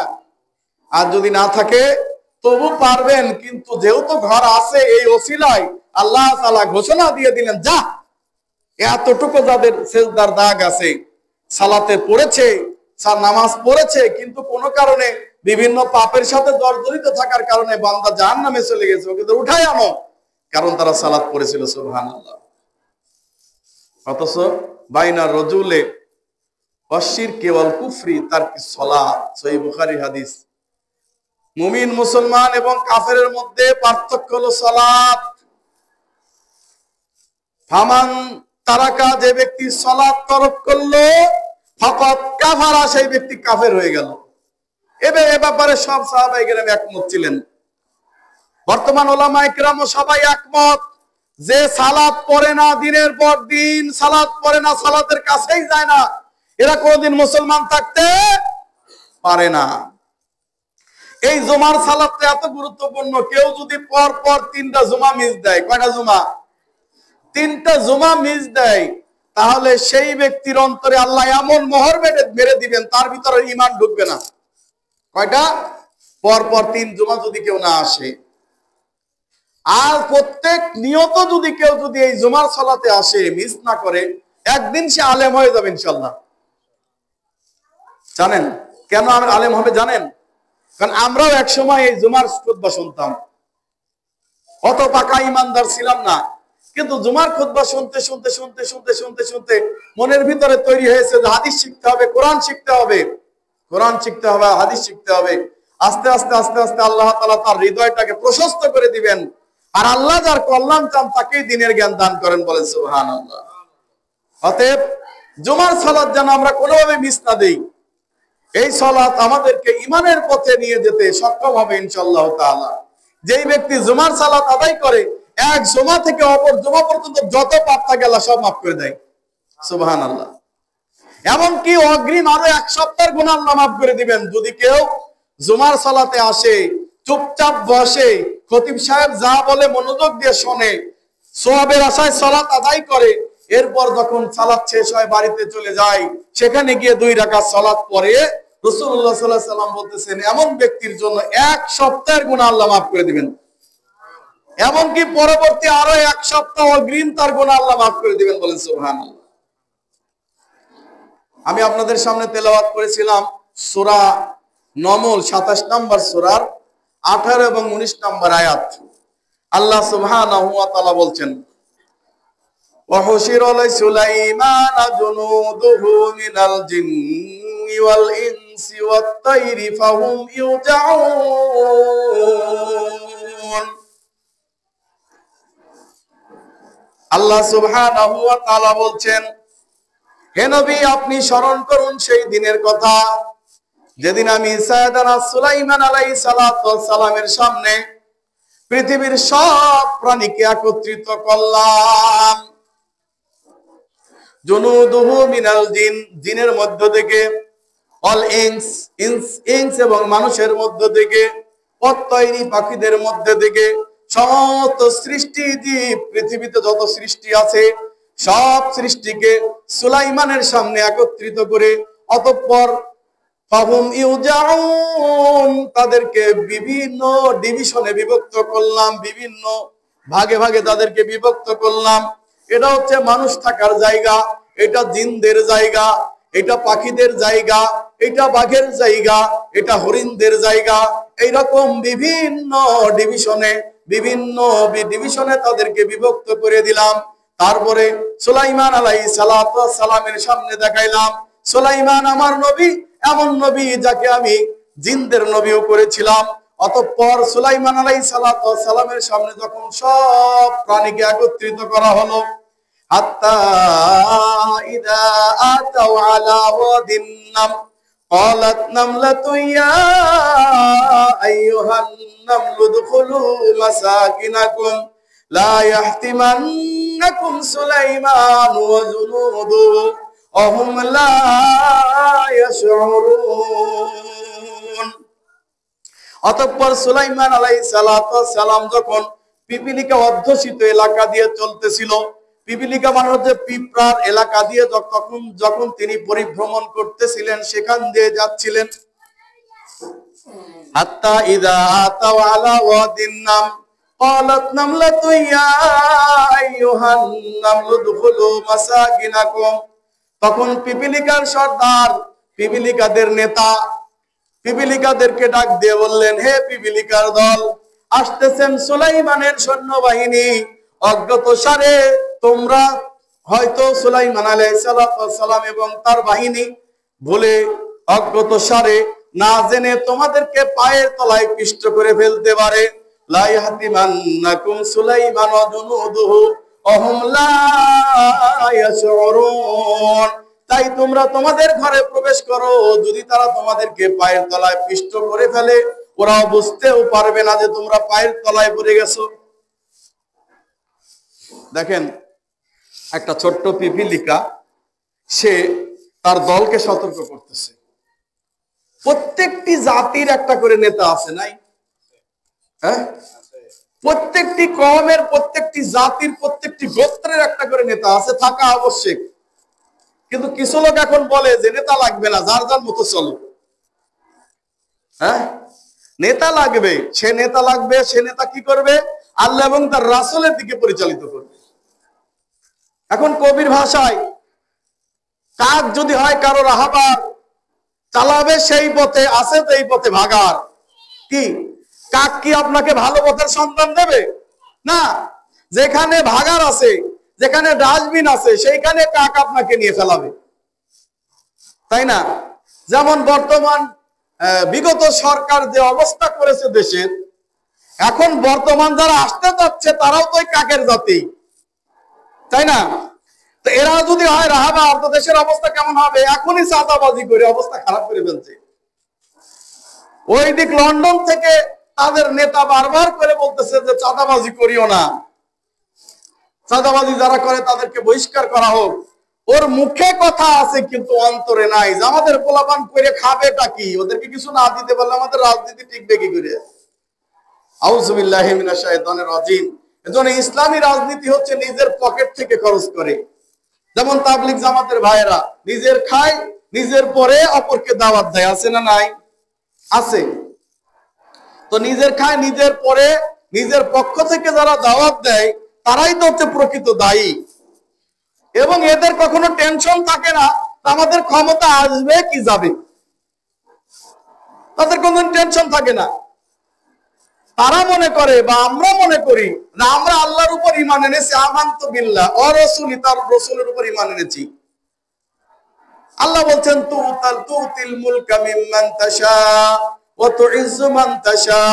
আর যদি না থাকে তবু পারবেন, কিন্তু যেহেতু ঘর আছে, এই ওসিলায় আল্লাহ তাআলা ঘোষণা দিয়ে দিলেন, যা, এতটুকু যাদের সিজদার দাগ আছে, সালাতে পড়েছে, নামাজ পড়েছে, কিন্তু কোনো কারণে বিভিন্ন পাপের সাথে জড়িত থাকার কারণে বান্দা জাহান্নামে চলে গেছে, ওকে তো উঠাই আনো, কারণ তারা সালাত পড়েছিল। সুবহানাল্লাহ। অথচ বাইনা রজুলে অশির কেবল কুফরি তার কি সালাত, সহিহ বুখারী হাদিস। মুমিন মুসলমান এবং কাফেরের মধ্যে পার্থক্য হলো সালাত। ফামান তারাকা, যে ব্যক্তি সালাত তরক করলো, ফাকাত কাফারা, সেই ব্যক্তি কাফের হয়ে গেল। এ ব্যাপারে সব সাহাবায়ে কেরাম একমত ছিলেন। বর্তমান উলামায়ে কেরাম সবাই একমত যে সালাত পড়ে না, দিনের পর দিন সালাত পড়ে না, সালাতের কাছেই যায় না, এরা কোনদিন মুসলমান থাকতে পারে না। এই জুমার সালাতটা এত গুরুত্বপূর্ণ, কেউ যদি পর পর 3টা জুমা মিস দেয়, কয়টা জুমা? 3টা জুমা মিস দেয়, তাহলে সেই ব্যক্তির অন্তরে আল্লাহ এমন মোহর মেরে দিবেন, তার ভিতরে ঈমান ঢুকবে না। কয়টা? পর পর 3 জুমা যদি কেউ না আসে। আর প্রত্যেক নিয়ত যদি কেউ যদি এই জুমার সালাতে আসে, মিস না করে, একদিন সে আলেম হয়ে যাবে ইনশাআল্লাহ। জানেন কেন আলেম হবে? জানেন, কারণ আমরাও এক সময় এই জুমার খুতবা শুনতাম, অত পাকা ইমানদার ছিলাম না, কিন্তু জুমার খুতবা শুনতে শুনতে শুনতে শুনতে শুনতে শুনতে মনের ভিতরে তৈরি হয়েছে যে হাদিস শিখতে হবে, কোরআন শিখতে হবে, কোরআন শিখতে হবে, হাদিস শিখতে হবে। আস্তে আস্তে আস্তে আস্তে আল্লাহ তাআলা তার হৃদয়টাকে প্রশস্ত করে দিবেন, আর আল্লাহ যার কল্যাণ চান তাকেই দ্বীনের জ্ঞান দান করেন, বলেন সুবহানাল্লাহ। অতএব জুমার সালাত যেন আমরা কোনোভাবে মিস না দেই। এই সালাত আমাদেরকে ঈমানের পথে নিয়ে যেতে সক্ষম হবে ইনশাআল্লাহ তাআলা। যেই ব্যক্তি জুমার সালাত আদায় করে, এক জুমা থেকে অপর জুমা পর্যন্ত যত পাপ থাকে আল্লাহ সব মাফ করে দেয়, সুবহানাল্লাহ। এমনকি অগ্রিম আরো 1 সপ্তাহের গুনাহ আল্লাহ মাফ করে দিবেন। যদি কেউ জুমার সালাতে আসে, চুপচাপ বসে, খতিব সাহেব যা বলে মনোযোগ দিয়ে শোনে, সওয়াবের আশায় সালাত আদায় করে, এরপর যখন সালাত শেষ হয় বাড়িতে চলে যায়, সেখানে গিয়ে 2 রাকাত সালাত পড়ে, রাসূলুল্লাহ সাল্লাল্লাহু আলাইহি সাল্লাম বলতেছেন এমন ব্যক্তির জন্য 1 সপ্তাহের গুনাহ আল্লাহ মাফ করে দিবেন। এমনকি পরবর্তী আরো 1 সপ্তাহ অগ্রিম তার গুনাহ আল্লাহ মাফ করে দিবেন, বলেন সুবহানাল্লাহ। আমি আপনাদের সামনে তেলাওয়াত করেছিলাম সূরা নমল 27 নম্বর সূরার 18 এবং 19 নম্বর আয়াত। আল্লাহ সুবহানাহু ওয়া তাআলা বলছেন, ওয়া হুশিরা লিসুলাইমানা জুনুদুহু মিনাল জিন্নি ওয়াল ইনসি ওয়াত তায়রি ফাহুম ইউজাউন। আল্লাহ সুবহানাহু ওয়া তাআলা বলছেন, হে নবী আপনি স্মরণ করুন সেই দিনের কথা যেদিন আমি সাইয়েদানা সুলাইমান আলাইহিস সালাতু ওয়াস সালামের সামনে পৃথিবীর সব প্রাণীকে একত্রিত করলাম। জুনুদুহু মিনাল জিন, জিনের মধ্য থেকে, অল ইনস এবং মানুষের মধ্য থেকে, অত্তয়রি পাখিদের মধ্য থেকে, সমস্ত সৃষ্টি জীব, পৃথিবীতে যত সৃষ্টি আছে সব সৃষ্টিকে সুলাইমানের সামনে একত্রিত করে, অতঃপর ফাহুম ইউজাউন, তাদেরকে বিভিন্ন ডিভিশনে বিভক্ত করলাম, বিভিন্ন ভাগে ভাগে তাদেরকে বিভক্ত করলাম। এটা হচ্ছে মানুষ থাকার জায়গা, এটা জিনদের জায়গা, এটা পাখিদের জায়গা, এটা বাঘের জায়গা, এটা হরিণদের জায়গা, এইরকম বিভিন্ন ডিভিশনে তাদেরকে বিভক্ত করে দিলাম। তারপরে সুলাইমান আলাইহিস সালাতু ওয়াস সালামের সামনে দেখাইলাম, সুলাইমান আমার নবী, এমন নবী যাকে আমি জিনদের নবীও করেছিলাম। অতঃপর সুলাইমান আলাইহিস সালাতু ওয়াস সালামের সামনে যখন সব প্রাণীকে একত্রিত করা হলো, হাত্তা ইদা আতাউ আলা ওয়াদিন নাম ক্বালাত নামলাতু ইয়া আইয়ুহান নামলু দুখুলু মাসাকিনাকুম লা ইয়াহতিমান্নাকুম সুলাইমান ওয়া জুনুদুহু ওয়া হুম লা ইয়াশউরুন। অতঃপর সুলাইমান আলাইহিস সালাতু ওয়াস সালাম যখন পিপিলিকা অধ্যুষিত এলাকা দিয়ে চলতেছিল, পিপিলিকা মানে হচ্ছে পিঁপড়ার এলাকা দিয়ে যখন তিনি পরিভ্রমণ করতেছিলেন, সেখান দিয়ে যাচ্ছিলেন, হাত্তা ইযা আতাউ আলা ওয়াদিন নাম ক্বালাত নামলাতু ইয়া আইয়ুহান নামলু দুখুলু মাসাকিনাকুম, তখন পিপিলিকার সর্দার, পিপিলিকাদের নেতা, পিপিলিকাদেরকে ডাক দিয়ে বললেন, হে পিপিলিকার দল, আসতেছেন সুলাইমানের সৈন্যবাহিনী, অজ্ঞাতসারে তোমরা হয়তো সুলাইমান আলাইহিস সালাম এবং তার বাহিনী ভুলে অজ্ঞত সারে না জেনে তোমাদেরকে পায়ের তলায় পিষ্ট করে ফেলতে পারে। লা ইয়াহতিমান্নাকুম সুলাইমান ওয়া জুনুদুহু ওহুম লা ইয়াশউরুন। তাই তোমরা তোমাদের ঘরে প্রবেশ করো, যদি তারা তোমাদেরকে পায়ের তলায় পিষ্ট করে ফেলে ওরা বুঝতেও পারবে না যে তোমরা পায়ের তলায় পড়ে গেছো। দেখেন, একটা ছোট্ট পিপিলিকা সে তার দলকে সতর্ক করতেছে। প্রত্যেকটি জাতির একটা করে নেতা আছে, নাই? হ্যাঁ, প্রত্যেকটি কওমের, প্রত্যেকটি জাতির, প্রত্যেকটি গোত্রের একটা করে নেতা আছে, থাকা আবশ্যক। কিন্তু কিছু লোক এখন বলে যে নেতা লাগবে না, যার যার মতো চলো। হ্যাঁ, নেতা লাগবে, সে নেতা লাগবে, সে নেতা কি করবে? আল্লাহ এবং তার রাসূলের দিকে পরিচালিত করবে। এখন কবির ভাষায় কাক যদি হয় কারো রাহাবার, চালাবে সেই পথে, আছে তো এই পথে ভাগার। কি কাক কি আপনাকে ভালো পথের সন্ধান দেবে? না। যেখানে ভাগার আছে, যেখানে ডাস্টবিন আছে, সেইখানে কাক আপনাকে নিয়ে ফেলাবে, তাই না? যেমন বর্তমান বিগত সরকার যে অবস্থা করেছে দেশের, এখন বর্তমান যারা আসতে যাচ্ছে তারাও তো কাকের জাতি, তাই না? তো এরা যদি হয় রাহাবার, তো দেশের অবস্থা কেমন হবে? এখনই চাঁদাবাজি করে অবস্থা খারাপ করে ফেলছে। ওই দিক লন্ডন থেকে তাদের নেতা বারবার করে বলতেছে যে চাঁদাবাজি করিও না, চাঁদাবাজি যারা করে তাদেরকে বহিষ্কার করা হোক। ওর মুখে কথা আছে কিন্তু অন্তরে নাই। যে আমাদের পোলাপান করে খাবেটা কি? ওদেরকে কিছু না দিতে পারলে আমাদের রাজনীতি টিকবে কি করে? আউযু বিল্লাহি মিনাশ শাইতানির রাজিম। এজন্য ইসলামী রাজনীতি হচ্ছে নিজের পকেট থেকে খরচ করে। যেমন তাবলিগ জামাতের ভাইয়েরা নিজের খায়, নিজের পরে অপরকে দাওয়াত দেয়, আছে না নাই? আছে। তো নিজের খায়, নিজের পরে, নিজের পক্ষ থেকে যারা দাওয়াত দেয় তারাই তো হচ্ছে প্রকৃত দায়ী। এবং এদের কখনো টেনশন থাকে না আমাদের ক্ষমতা আসবে কি যাবে, তাদের কোনো টেনশন থাকে না। তারা মনে করে বা আমরা মনে করি না আমরা আল্লাহর উপর ঈমান এনেছি, আমানতু বিল্লাহ ওয়া রাসূলি, তার রাসূলের উপর ঈমান এনেছি। আল্লাহ বলছেন তুতিল মুলকা মিম্মান তাশা ওয়া তুইজ্জু মান তাশা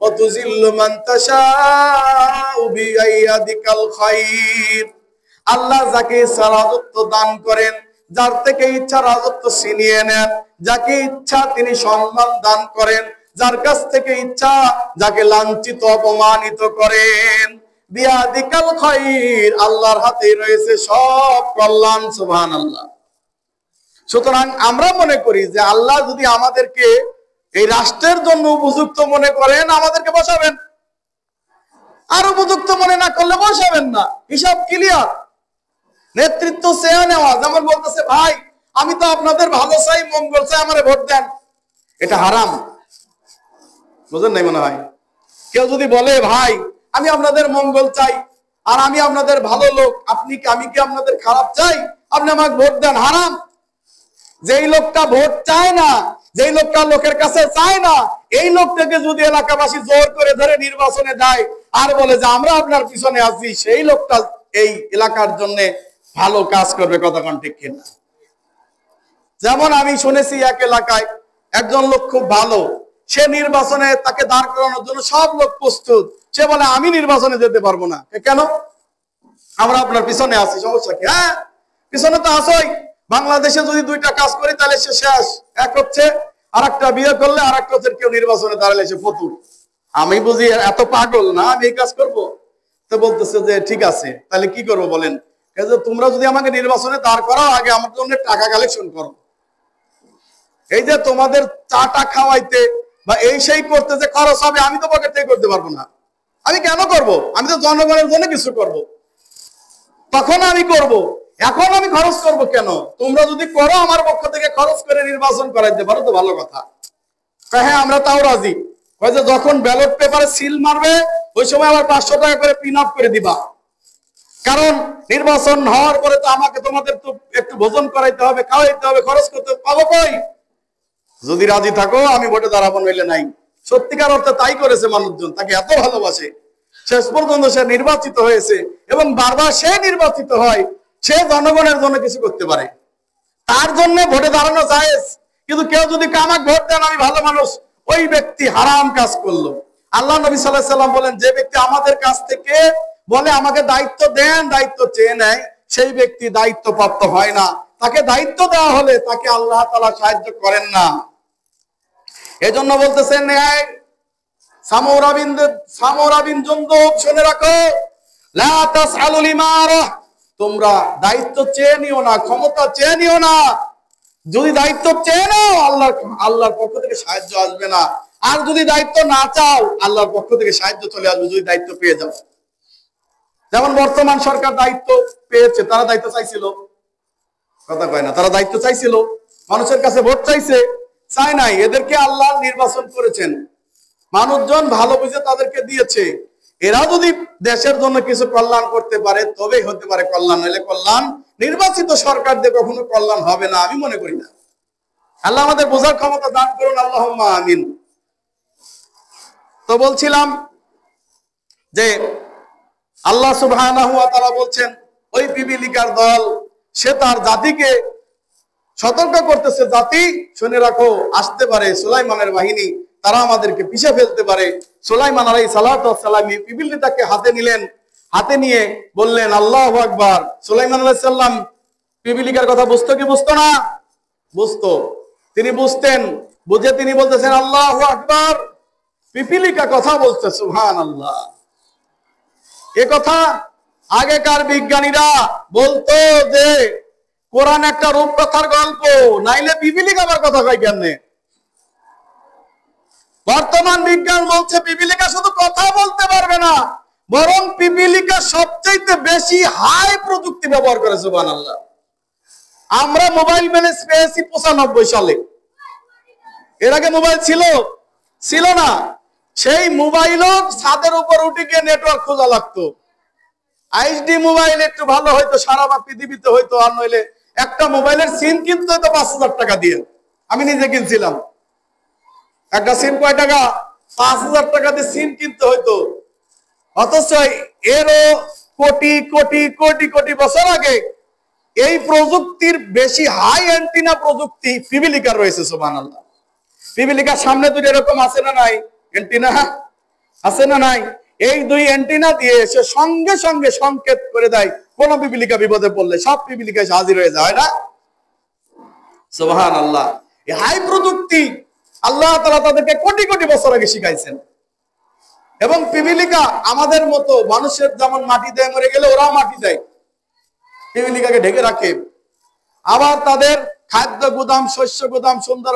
ওয়া তুযিল্লু মান তাশা বিয়াদিকাল খায়র। আল্লাহ যাকে ইচ্ছা রাজত্ব দান করেন, যার থেকে ইচ্ছা রাজত্ব ছিনিয়ে নেন, যাকে ইচ্ছা তিনি সম্মান দান করেন, যার কাছ থেকে ইচ্ছা যাকে লাঞ্ছিত অপমানিত করেন। বিয়াদিকাল খায়র, আল্লাহর হাতে রয়েছে সব কল্যাণ। সুবহানাল্লাহ। সুতরাং আমরা মনে করি যে আল্লাহ যদি আমাদেরকে এই রাষ্ট্রের জন্য উপযুক্ত মনে করেন আমাদেরকে বসাবেন, আর উপযুক্ত মনে না করলে বসাবেন না। হিসাব ক্লিয়ার। নেতৃত্ব চেয়ে নেওয়া, যেমন বলতেছে ভাই আমি তো আপনাদের ভালো চাই, মঙ্গল চাই, আমারে ভোট দেন, এটা হারাম। বুঝেন নাই মনে হয়? কেউ যদি বলে ভাই আমি আপনাদের মঙ্গল চাই আর আমি আপনাদের ভালো লোক, আমি কি আপনাদের খারাপ চাই, আপনি আমাকে ভোট দেন, হারাম। যেই লোকটা ভোট চায় না, যেই লোকটা লোকের কাছে চায় না, এই লোকটাকে যদি এলাকাবাসী জোর করে ধরে নির্বাচনে দেয় আর বলে যে আমরা আপনার পিছনে আছি, সেই লোকটা এই এলাকার জন্য ভালো কাজ করবে। কতক্ষণ ঠিক কিনা? যেমন আমি শুনেছি এক এলাকায় একজন লোক খুব ভালো, সে নির্বাচনে তাকে দাঁড় করানোর জন্য সব লোক প্রস্তুত। সে বলে আমি নির্বাচনে যেতে পারবো না। কেন? আমরা আপনার পিছনে আছি, সমস্যা কি? হ্যাঁ, পিছনে তো আসোই। বাংলাদেশে যদি দুইটা কাজ করি তাহলে সে শেষ। এক হচ্ছে আর একটা বিয়ে করলে, আর একটা হচ্ছে কেউ নির্বাচনে দাঁড়ালে সে ফতুর। আমি বুঝি এত পাগল না, আমি এই কাজ করবো। তো বলতেছে যে ঠিক আছে, তাহলে কি করবো বলেন? তোমরা যদি আমাকে নির্বাচনে দাঁড় করাও, আগে আমার জন্য টাকা কালেকশন করো। এই যে তোমাদের চাটা খাওয়াইতে বা এই সেই করতে যে খরচ হবে, আমি তো পকেট থেকে করতে পারবো না। আমি কেন করব? আমি তো জনগণের জন্য কিছু করব, তখন আমি করব। এখন আমি খরচ করব কেন? তোমরা যদি করো আমার পক্ষ থেকে খরচ করে নির্বাচন করাইতে পারো তো ভালো কথা। হ্যাঁ, আমরা তাও রাজি। যখন ব্যালট পেপারে সিল মারবে ওই সময় আবার 500 টাকা করে পিন আপ করে দিবা। কারণ নির্বাচন হওয়ার পরে তো আমাকে তোমাদের তো একটু ভোজন করাইতে হবে, খাওয়াইতে হবে, খরচ করতে পাবো কই? যদি রাজি থাকো আমি ভোটে দাঁড়াবো, নইলে নাই। সত্যিকার অর্থে তাই করেছে মানুষজন, তাকে এত ভালোবাসে। শেষ পর্যন্ত সে নির্বাচিত হয়েছে এবং বারবার সে নির্বাচিত হয়। সে জনগণের জন্য কিছু করতে পারে, তার জন্য ভোটে দাঁড়ানো জায়েজ। কিন্তু কেউ যদি কামাক ভোট দেন আমি ভালো মানুষ, ওই ব্যক্তি হারাম কাজ করলো। আল্লাহ নবী সাল্লাল্লাহু আলাইহি সাল্লাম বলেন, যে ব্যক্তি আমাদের কাছ থেকে বলে আমাকে দায়িত্ব দেন, দায়িত্ব চেয়ে নেয়, সেই ব্যক্তি দায়িত্ব প্রাপ্ত হয় না। তাকে দায়িত্ব দেওয়া হলে তাকে আল্লাহ তাআলা সাহায্য করেন না। এজন্য বলতেছেন ন্যায় সামুরা বিন জুনদুব, শুনে রাখো, লা তাসআলুল ইমারা, তোমরা দায়িত্ব চেয়ে নিও না, ক্ষমতা চেয়ে নিও না। যদি দায়িত্ব চেয়ে নাও আল্লাহর পক্ষ থেকে সাহায্য আসবে না। আর যদি দায়িত্ব না চাও আল্লাহর পক্ষ থেকে সাহায্য চলে আসবে যদি দায়িত্ব পেয়ে যাও। যেমন বর্তমান সরকার দায়িত্ব পেয়েছে, তারা দায়িত্ব চাইছিল? কথা কয় না। তারা দায়িত্ব চাইছিল, মানুষের কাছে ভোট চাইছে? চাই নাই। এদেরকে আল্লাহ নির্বাচন করেছেন, মানুষজন ভালো বুঝে তাদেরকে দিয়েছে। এরা যদি দেশের জন্য কিছু কল্যাণ করতে পারে তবেই হতে পারে কল্যাণ, নইলে কল্যাণ নির্বাচিত সরকার দিয়ে কখনো কল্যাণ হবে না, আমি মনে করি না। আল্লাহ আমাদের বোঝার ক্ষমতা দান করুন, আল্লাহুম্মা আমিন। তো বলছিলাম যে আল্লাহ সুবহানাহু ওয়া তাআলা বলছেন, ওই পিপিলিকার দল সে তার জাতিকে সতর্ক করতেছে, জাতি শুনে রাখো, আসতে পারে সুলাইমানের বাহিনী, তারা আমাদেরকে পিষে ফেলতে পারে। সুলাইমান আলাইহিস সালাতু ওয়াস সালাম পিপিলিকাকে হাতে নিলেন, হাতে নিয়ে বললেন আল্লাহু আকবার। সুলাইমান আলাইহিস সালাম পিপিলিকার কথা বুঝতো কি বুঝতো না? বুঝতো। তিনি বুঝতেন, বুঝে তিনি বলতেছেন আল্লাহু আকবার। পিপিলিকা কথা বলছে, সুবহানাল্লাহ। এ কথা আগেকার বিজ্ঞানীরা বলতো যে কোরআন একটা রূপকথার গল্প, নাইলে পিপিলিকা আবার কথা কয় কেমনে? বর্তমান বিজ্ঞান বলছে পিপিলিকা শুধু কথা বলতে পারবে না, বরং পিপিলিকা সবচেয়ে বেশি হাই প্রযুক্তি ব্যবহার করে। সুবহানাল্লাহ। আমরা মোবাইল ম্যানেজ পেয়েছি 95 সালে। এর আগে মোবাইল ছিল না। সেই মোবাইলও ছাদের উপর উঠে গিয়ে নেটওয়ার্ক খোঁজা লাগতো। আইএসডি মোবাইল একটু ভালো হয়তো সারা পৃথিবীতে হয়তো, আর নইলে একটা মোবাইলের সিম কিনতে হয়তো 5000 টাকা দিয়ে। আমি নিজে কিনছিলাম। একটা সিম কয় টাকা? 5000 টাকা দিয়ে সিম কিনতে হয়তো। অথচ এরও কোটি কোটি কোটি কোটি বছর আগে এই প্রযুক্তির বেশি হাই অ্যান্টিনা প্রযুক্তি পিপিলিকার রয়েছে। সুবহানাল্লাহ। পিপিলিকার সামনে দুটো এরকম আছে না নাই? অ্যান্টিনা আছে না নাই? এই দুই অ্যান্টিনা দিয়ে সে সঙ্গে সঙ্গে সংকেত করে দেয়, কোন পিপিলিকা বিপদে পড়লে সব পিপিলিকা হাজির হয়ে যায় না? সুবহানাল্লাহ। এই হাই প্রযুক্তি আল্লাহ তাআলা তাদেরকে কোটি কোটি বছর আগে শিখাইছেন। এবং পিপিলিকা আমাদের মতো মানুষের যেমন মাটি দেয়, মরে গেলে ওরাও মাটি দেয়, পিপিলিকাকে ঢেকে রাখে। আবার তাদের খাদ্য গুদাম, শস্য গুদাম সুন্দর